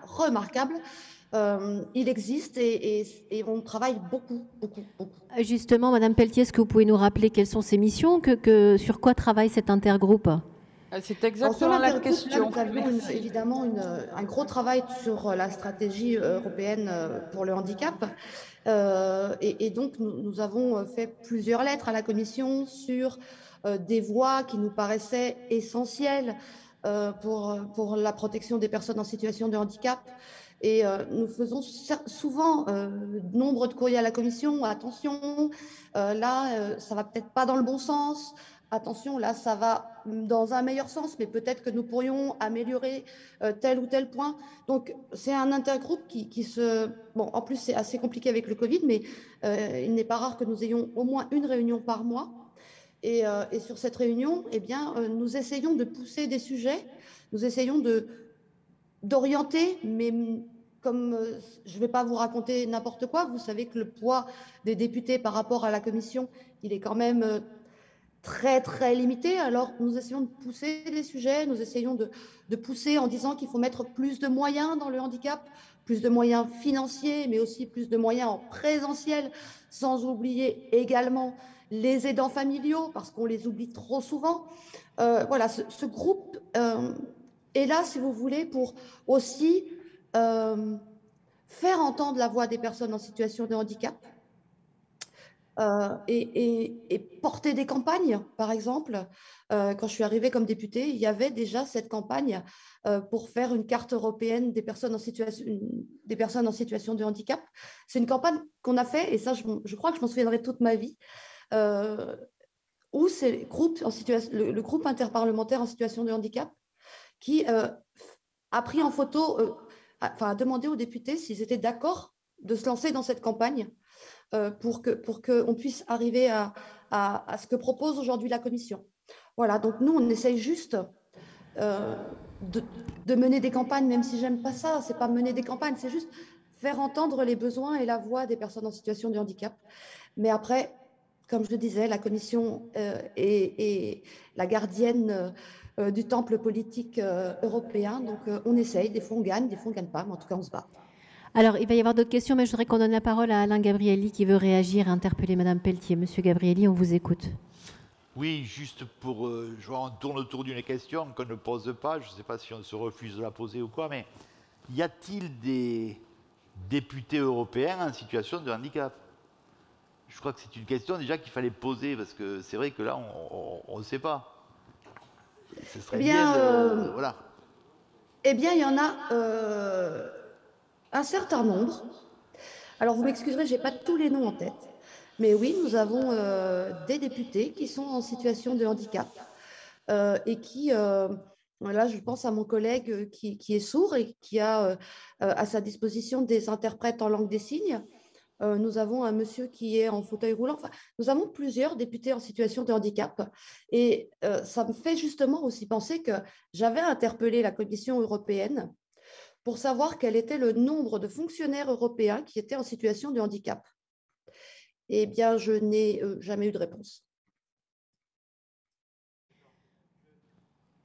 il existe et on travaille beaucoup. Justement, Madame Pelletier, est-ce que vous pouvez nous rappeler quelles sont ses missions, sur quoi travaille cet intergroupe? C'est exactement la question. Nous avions évidemment un gros travail sur la stratégie européenne pour le handicap. Et donc, nous avons fait plusieurs lettres à la Commission sur des voies qui nous paraissaient essentielles pour la protection des personnes en situation de handicap. Et nous faisons souvent nombre de courriers à la Commission. Attention, là, ça va peut-être pas dans le bon sens. Attention, là, ça va dans un meilleur sens, mais peut-être que nous pourrions améliorer tel ou tel point. Donc, c'est un intergroupe qui se... Bon, en plus, c'est assez compliqué avec le Covid, mais il n'est pas rare que nous ayons au moins une réunion par mois. Et sur cette réunion, eh bien, nous essayons de pousser des sujets, nous essayons d'orienter, mais comme je ne vais pas vous raconter n'importe quoi, vous savez que le poids des députés par rapport à la Commission, il est quand même... très, très limité. Alors, nous essayons de pousser des sujets, nous essayons de pousser en disant qu'il faut mettre plus de moyens dans le handicap, plus de moyens financiers, mais aussi plus de moyens en présentiel, sans oublier également les aidants familiaux, parce qu'on les oublie trop souvent. Voilà, ce groupe est là, si vous voulez, pour aussi faire entendre la voix des personnes en situation de handicap, et porter des campagnes, par exemple. Quand je suis arrivée comme députée, il y avait déjà cette campagne pour faire une carte européenne des personnes en situation de handicap. C'est une campagne qu'on a fait, et ça, je crois que je m'en souviendrai toute ma vie, où c'est le groupe interparlementaire en situation de handicap qui a pris en photo, a demandé aux députés s'ils étaient d'accord de se lancer dans cette campagne pour qu'on puisse arriver à ce que propose aujourd'hui la Commission. Voilà, donc nous, on essaye juste de mener des campagnes, même si j'aime pas ça, c'est pas mener des campagnes, c'est juste faire entendre les besoins et la voix des personnes en situation de handicap. Mais après, comme je le disais, la Commission est la gardienne du temple politique européen, donc on essaye, des fois on gagne pas, mais en tout cas on se bat. Alors, il va y avoir d'autres questions, mais je voudrais qu'on donne la parole à Alain Gabrielli qui veut réagir et interpeller Madame Pelletier. Monsieur Gabrielli, on vous écoute. Oui, juste pour... je vois, on tourne autour d'une question qu'on ne pose pas. Je ne sais pas si on se refuse de la poser ou quoi, mais y a-t-il des députés européens en situation de handicap? Je crois que c'est une question déjà qu'il fallait poser, parce que c'est vrai que là, on ne sait pas. Ce serait bien voilà. Eh bien, il y en a... un certain nombre. Alors, vous m'excuserez, je n'ai pas tous les noms en tête. Mais oui, nous avons des députés qui sont en situation de handicap et qui, là, je pense à mon collègue qui est sourd et qui a à sa disposition des interprètes en langue des signes. Nous avons un monsieur qui est en fauteuil roulant. Enfin, nous avons plusieurs députés en situation de handicap. Et ça me fait justement aussi penser que j'avais interpellé la Commission européenne pour savoir quel était le nombre de fonctionnaires européens qui étaient en situation de handicap. Eh bien, je n'ai jamais eu de réponse.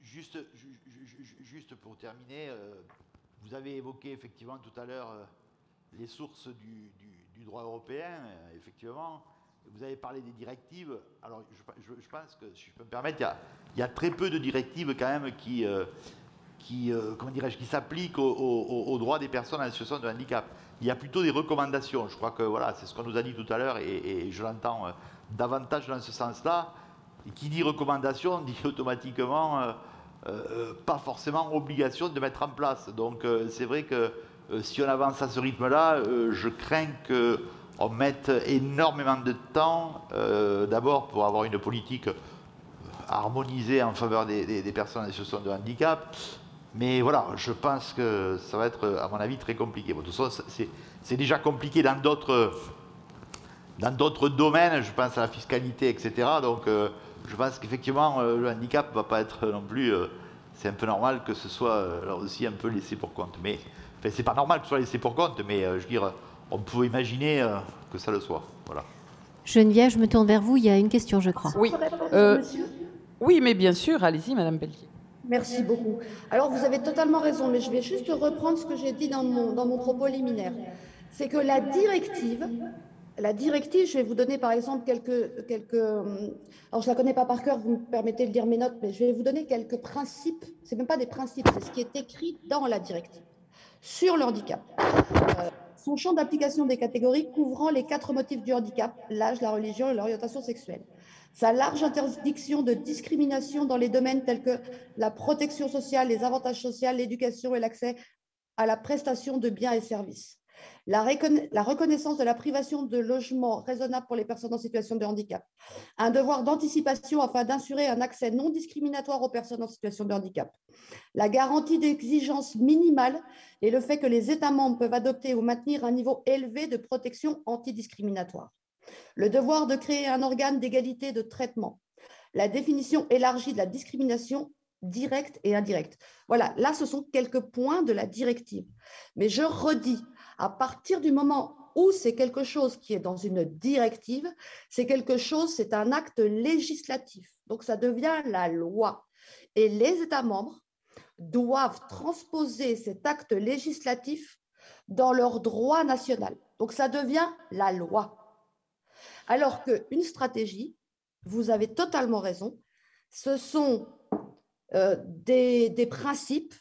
Juste pour terminer, vous avez évoqué effectivement tout à l'heure les sources du droit européen, effectivement. Vous avez parlé des directives. Alors, je pense que, si je peux me permettre, il y a très peu de directives quand même qui s'appliquent aux droits des personnes en situation de handicap. Il y a plutôt des recommandations. Je crois que voilà, c'est ce qu'on nous a dit tout à l'heure et je l'entends davantage dans ce sens-là. Et qui dit recommandation dit automatiquement pas forcément obligation de mettre en place. Donc c'est vrai que si on avance à ce rythme-là, je crains qu'on mette énormément de temps d'abord pour avoir une politique harmonisée en faveur des personnes en situation de handicap. Mais voilà, je pense que ça va être, à mon avis, très compliqué. Bon, de toute façon, c'est déjà compliqué dans d'autres domaines, je pense à la fiscalité, etc. Donc, je pense qu'effectivement, le handicap ne va pas être non plus... c'est un peu normal que ce soit, là aussi, un peu laissé pour compte. Mais, enfin, c'est pas normal que ce soit laissé pour compte, mais je veux dire, on peut imaginer que ça le soit. Voilà. Geneviève, je me tourne vers vous. Il y a une question, je crois. Oui, oui, mais bien sûr, allez-y, Madame Pelletier. Merci beaucoup. Alors, vous avez totalement raison, mais je vais juste reprendre ce que j'ai dit dans mon propos liminaire. C'est que la directive, je vais vous donner par exemple quelques alors je ne la connais pas par cœur, vous me permettez de lire mes notes, mais je vais vous donner quelques principes, ce n'est même pas des principes, c'est ce qui est écrit dans la directive sur le handicap. Son champ d'application des catégories couvrant les 4 motifs du handicap, l'âge, la religion et l'orientation sexuelle. Sa large interdiction de discrimination dans les domaines tels que la protection sociale, les avantages sociaux, l'éducation et l'accès à la prestation de biens et services. La reconnaissance de la privation de logement raisonnable pour les personnes en situation de handicap. Un devoir d'anticipation afin d'assurer un accès non discriminatoire aux personnes en situation de handicap. La garantie d'exigence minimale et le fait que les États membres peuvent adopter ou maintenir un niveau élevé de protection antidiscriminatoire. Le devoir de créer un organe d'égalité de traitement. La définition élargie de la discrimination directe et indirecte. Voilà, là, ce sont quelques points de la directive. Mais je redis, à partir du moment où c'est quelque chose qui est dans une directive, c'est quelque chose, c'est un acte législatif. Donc, ça devient la loi. Et les États membres doivent transposer cet acte législatif dans leur droit national. Donc, ça devient la loi. Alors qu'une stratégie, vous avez totalement raison, ce sont des principes,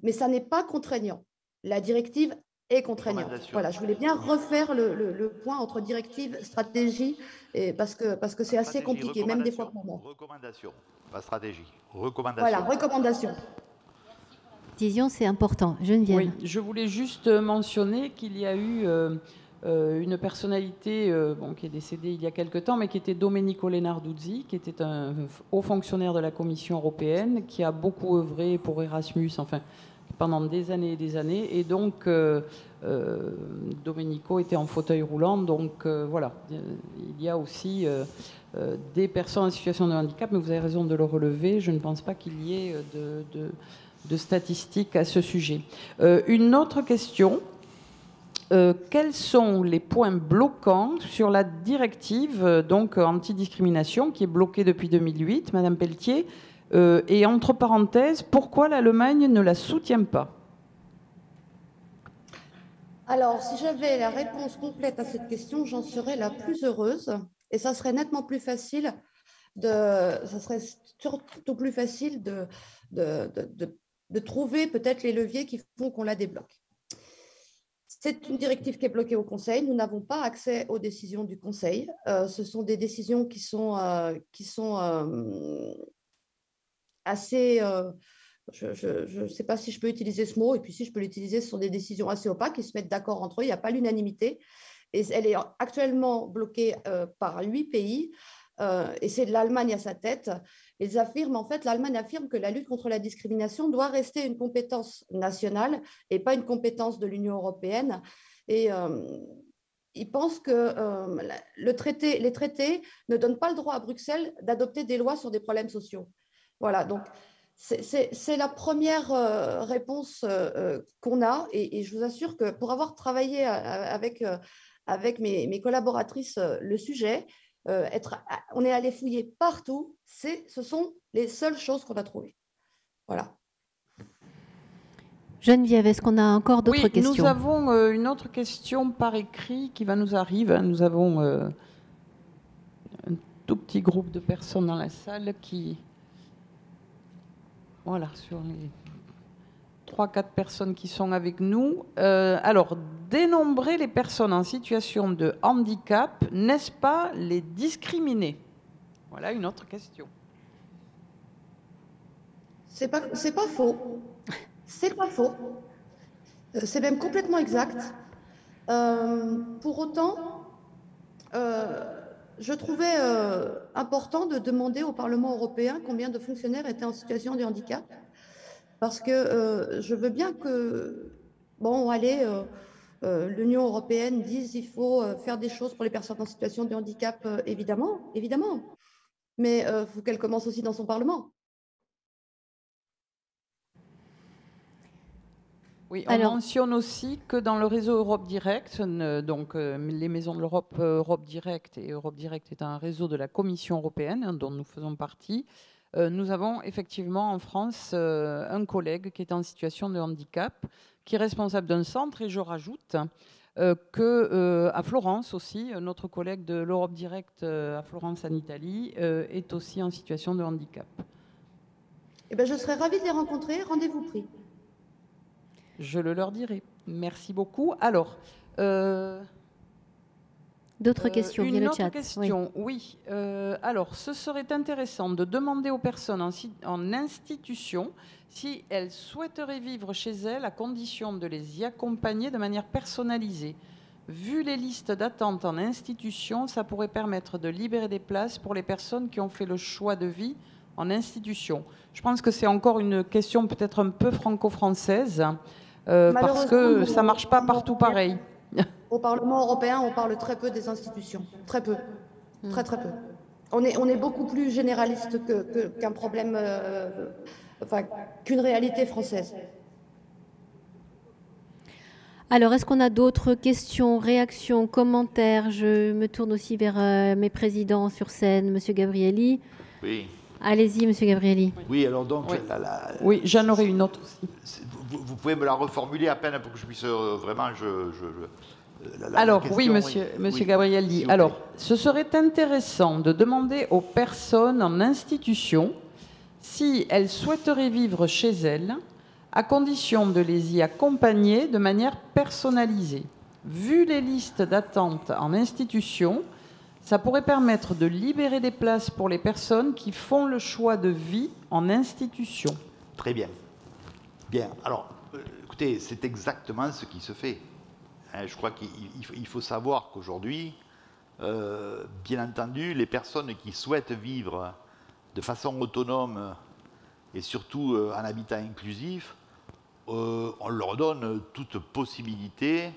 mais ça n'est pas contraignant. La directive est contraignante. Voilà, je voulais bien refaire le point entre directive, stratégie, et parce que c'est assez compliqué, même des fois pour moi. Recommandation, pas stratégie. Recommandation. Voilà, recommandation. Décision, c'est important. Geneviève. Oui, je voulais juste mentionner qu'il y a eu une personnalité qui est décédée il y a quelque temps, mais qui était Domenico Lenarduzzi, qui était un haut fonctionnaire de la Commission européenne, qui a beaucoup œuvré pour Erasmus, enfin, pendant des années et des années. Et donc, Domenico était en fauteuil roulant. Donc, voilà, il y a aussi des personnes en situation de handicap, mais vous avez raison de le relever. Je ne pense pas qu'il y ait de statistiques à ce sujet. Une autre question. Quels sont les points bloquants sur la directive donc antidiscrimination qui est bloquée depuis 2008, Madame Pelletier, et entre parenthèses, pourquoi l'Allemagne ne la soutient pas? Alors, si j'avais la réponse complète à cette question, j'en serais la plus heureuse et ça serait nettement plus facile ça serait surtout plus facile de trouver peut-être les leviers qui font qu'on la débloque. C'est une directive qui est bloquée au Conseil. Nous n'avons pas accès aux décisions du Conseil. Ce sont des décisions qui sont assez... je ne sais pas si je peux utiliser ce mot, et puis si je peux l'utiliser, ce sont des décisions assez opaques qui se mettent d'accord entre eux. Il n'y a pas l'unanimité. Et elle est actuellement bloquée par 8 pays. Et c'est l'Allemagne à sa tête. L'Allemagne affirme que la lutte contre la discrimination doit rester une compétence nationale et pas une compétence de l'Union européenne. Et ils pensent que les traités ne donnent pas le droit à Bruxelles d'adopter des lois sur des problèmes sociaux. Voilà, donc c'est la première réponse qu'on a. Et je vous assure que pour avoir travaillé avec mes collaboratrices le sujet, on est allé fouiller partout, ce sont les seules choses qu'on a trouvées. Voilà. Geneviève, est-ce qu'on a encore d'autres questions? Nous avons une autre question par écrit qui va nous arriver. Nous avons un tout petit groupe de personnes dans la salle qui... Voilà, sur les 3-4 personnes qui sont avec nous. Alors, dénombrer les personnes en situation de handicap, n'est-ce pas les discriminer? Voilà une autre question. C'est pas faux. C'est pas faux. C'est même complètement exact. Pour autant, je trouvais important de demander au Parlement européen combien de fonctionnaires étaient en situation de handicap. Parce que je veux bien que, l'Union européenne dise qu'il faut faire des choses pour les personnes en situation de handicap, évidemment. Mais il faut qu'elle commence aussi dans son Parlement. Oui, on mentionne aussi que dans le réseau Europe Direct, donc les maisons de l'Europe, Europe Direct, et Europe Direct est un réseau de la Commission européenne dont nous faisons partie, nous avons effectivement en France un collègue qui est en situation de handicap, qui est responsable d'un centre, et je rajoute qu'à Florence aussi, notre collègue de l'Europe Direct à Florence en Italie est aussi en situation de handicap. Eh bien, je serais ravie de les rencontrer. Rendez-vous pris. Je le leur dirai. Merci beaucoup. Alors, d'autres questions via le chat. Une autre question, oui. Alors, ce serait intéressant de demander aux personnes en institution si elles souhaiteraient vivre chez elles à condition de les y accompagner de manière personnalisée. Vu les listes d'attente en institution, ça pourrait permettre de libérer des places pour les personnes qui ont fait le choix de vie en institution. Je pense que c'est encore une question peut-être un peu franco-française. Parce que ça ne marche pas partout pareil. Au Parlement européen, on parle très peu des institutions. Très peu. Très, très peu. On est beaucoup plus généraliste qu'un problème, enfin, qu'une réalité française. Alors, est-ce qu'on a d'autres questions, réactions, commentaires? Je me tourne aussi vers mes présidents sur scène, Monsieur Gabrielli. Oui. Allez-y, Monsieur Gabrielli. Oui, alors donc... Oui, oui, j'en aurai une autre aussi. Vous pouvez me la reformuler à peine pour que je puisse vraiment... Alors, oui, Monsieur Gabrielli. Alors, ce serait intéressant de demander aux personnes en institution si elles souhaiteraient vivre chez elles, à condition de les y accompagner de manière personnalisée. Vu les listes d'attente en institution, ça pourrait permettre de libérer des places pour les personnes qui font le choix de vie en institution. Très bien. Bien. Alors, écoutez, c'est exactement ce qui se fait. Je crois qu'il faut savoir qu'aujourd'hui, bien entendu, les personnes qui souhaitent vivre de façon autonome et surtout en habitat inclusif, on leur donne toute possibilité,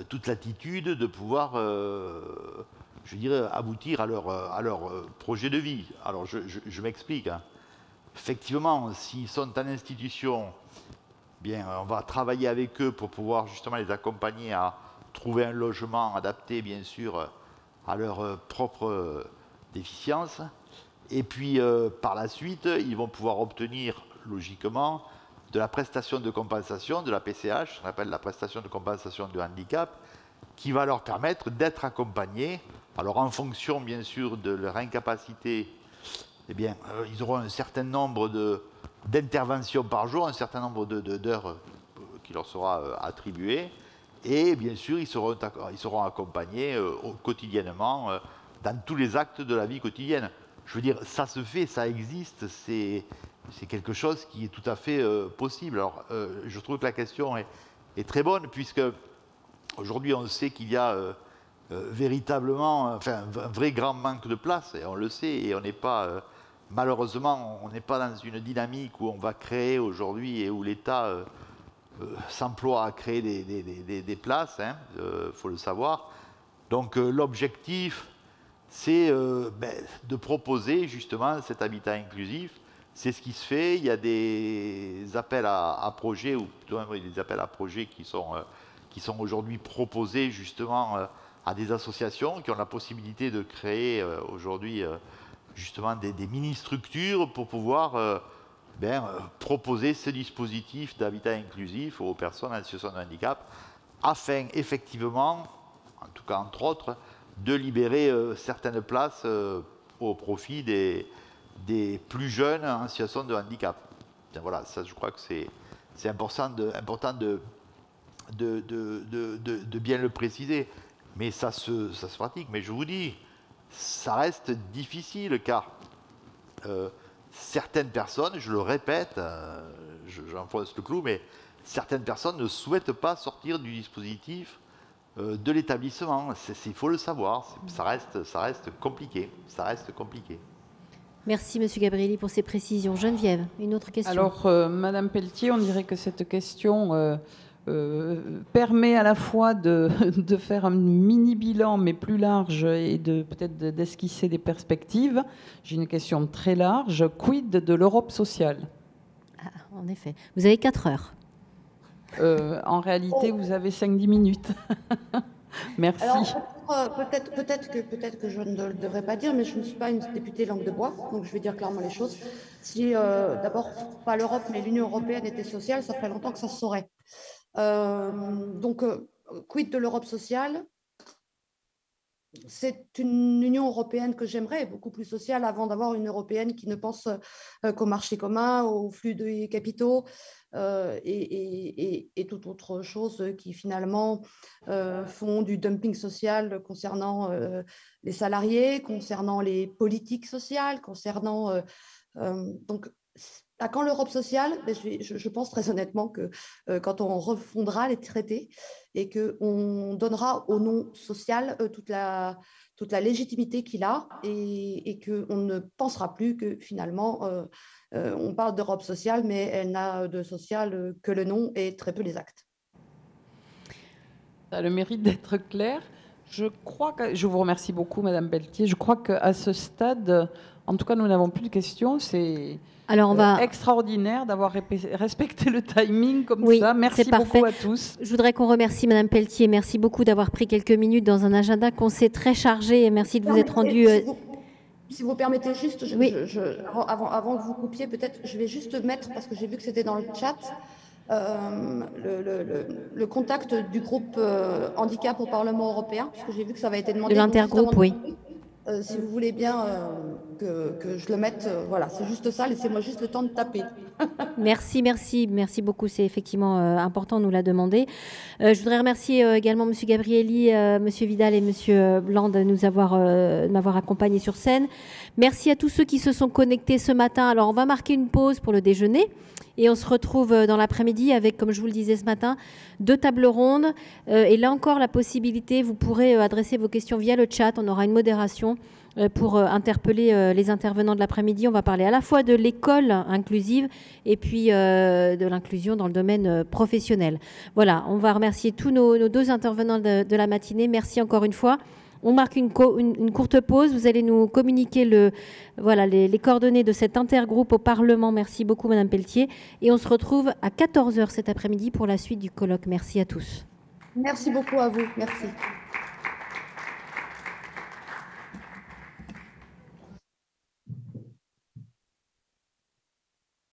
toute latitude de pouvoir, je dirais, aboutir à leur projet de vie. Alors, je m'explique. Hein. Effectivement, s'ils sont en institution, bien, on va travailler avec eux pour pouvoir justement les accompagner à trouver un logement adapté, bien sûr, à leur propre déficience. Et puis, par la suite, ils vont pouvoir obtenir, logiquement, de la prestation de compensation, de la PCH, qu'on appelle la prestation de compensation du handicap, qui va leur permettre d'être accompagnés. Alors, en fonction, bien sûr, de leur incapacité, eh bien, ils auront un certain nombre d'interventions par jour, un certain nombre d'heures qui leur sera attribué. Et bien sûr, ils seront accompagnés quotidiennement dans tous les actes de la vie quotidienne. Je veux dire, ça se fait, ça existe, c'est quelque chose qui est tout à fait possible. Alors, je trouve que la question est très bonne, puisque aujourd'hui, on sait qu'il y a véritablement, enfin, un vrai grand manque de place, et on le sait, et on n'est pas, malheureusement, on n'est pas dans une dynamique où on va créer aujourd'hui et où l'État s'emploie à créer des places, faut le savoir. Donc, l'objectif, c'est de proposer justement cet habitat inclusif. C'est ce qui se fait. Il y a des appels à projets, ou plutôt des appels à projets qui sont aujourd'hui proposés justement à des associations qui ont la possibilité de créer aujourd'hui justement des mini-structures pour pouvoir proposer ce dispositif d'habitat inclusif aux personnes en situation de handicap, afin effectivement, en tout cas entre autres, de libérer certaines places au profit des plus jeunes en situation de handicap. Bien, voilà, ça je crois que c'est important de bien le préciser. Mais ça se pratique. Mais je vous dis, ça reste difficile car certaines personnes, je le répète, j'enfonce le clou, mais certaines personnes ne souhaitent pas sortir du dispositif de l'établissement. Il faut le savoir, ça reste compliqué. Ça reste compliqué. Merci, Monsieur Gabrielli, pour ces précisions. Geneviève, une autre question. Alors, Madame Pelletier, on dirait que cette question permet à la fois de faire un mini-bilan, mais plus large, et peut-être d'esquisser des perspectives. J'ai une question très large. Quid de l'Europe sociale? En effet. Vous avez 4 heures. En réalité, vous avez 5-10 minutes. Merci. Alors, peut-être que je ne le devrais pas dire, mais je ne suis pas une députée langue de bois, donc je vais dire clairement les choses. Si d'abord, pas l'Europe, mais l'Union européenne était sociale, ça ferait longtemps que ça se saurait. Donc, quid de l'Europe sociale? C'est une Union européenne que j'aimerais, beaucoup plus sociale, avant d'avoir une européenne qui ne pense qu'au marché commun, au flux de capitaux et toute autre chose qui finalement font du dumping social concernant les salariés, concernant les politiques sociales, concernant... donc, à quand l'Europe sociale? Je pense très honnêtement que quand on refondera les traités et qu'on donnera au nom social toute la légitimité qu'il a et qu'on ne pensera plus que finalement on parle d'Europe sociale, mais elle n'a de social que le nom et très peu les actes. Ça a le mérite d'être clair. Je vous remercie beaucoup, Madame Pelletier. Je crois qu'à ce stade, en tout cas, nous n'avons plus de questions. C'est extraordinaire d'avoir respecté le timing comme ça. Merci beaucoup à tous. Je voudrais qu'on remercie Madame Pelletier. Merci beaucoup d'avoir pris quelques minutes dans un agenda qu'on sait très chargé. Et merci de vous être rendu... Si vous permettez juste, avant que vous coupiez, peut-être, je vais juste mettre, parce que j'ai vu que c'était dans le chat, le contact du groupe handicap au Parlement européen, puisque j'ai vu que ça avait été demandé. De l'intergroupe, oui. Si vous voulez bien que je le mette, voilà, c'est juste ça, laissez-moi juste le temps de taper. Merci beaucoup, c'est effectivement important, on nous l'a demandé. Je voudrais remercier également M. Gabrielli, M. Vidal et M. Blanc de m'avoir accompagné sur scène. Merci à tous ceux qui se sont connectés ce matin. Alors, on va marquer une pause pour le déjeuner. Et on se retrouve dans l'après-midi avec, comme je vous le disais ce matin, 2 tables rondes. Et là encore, la possibilité, vous pourrez adresser vos questions via le chat. On aura une modération pour interpeller les intervenants de l'après-midi. On va parler à la fois de l'école inclusive et puis de l'inclusion dans le domaine professionnel. Voilà, on va remercier tous nos 2 intervenants de la matinée. Merci encore une fois. On marque une courte pause. Vous allez nous communiquer les coordonnées de cet intergroupe au Parlement. Merci beaucoup, Madame Pelletier. Et on se retrouve à 14h cet après-midi pour la suite du colloque. Merci à tous. Merci beaucoup à vous. Merci.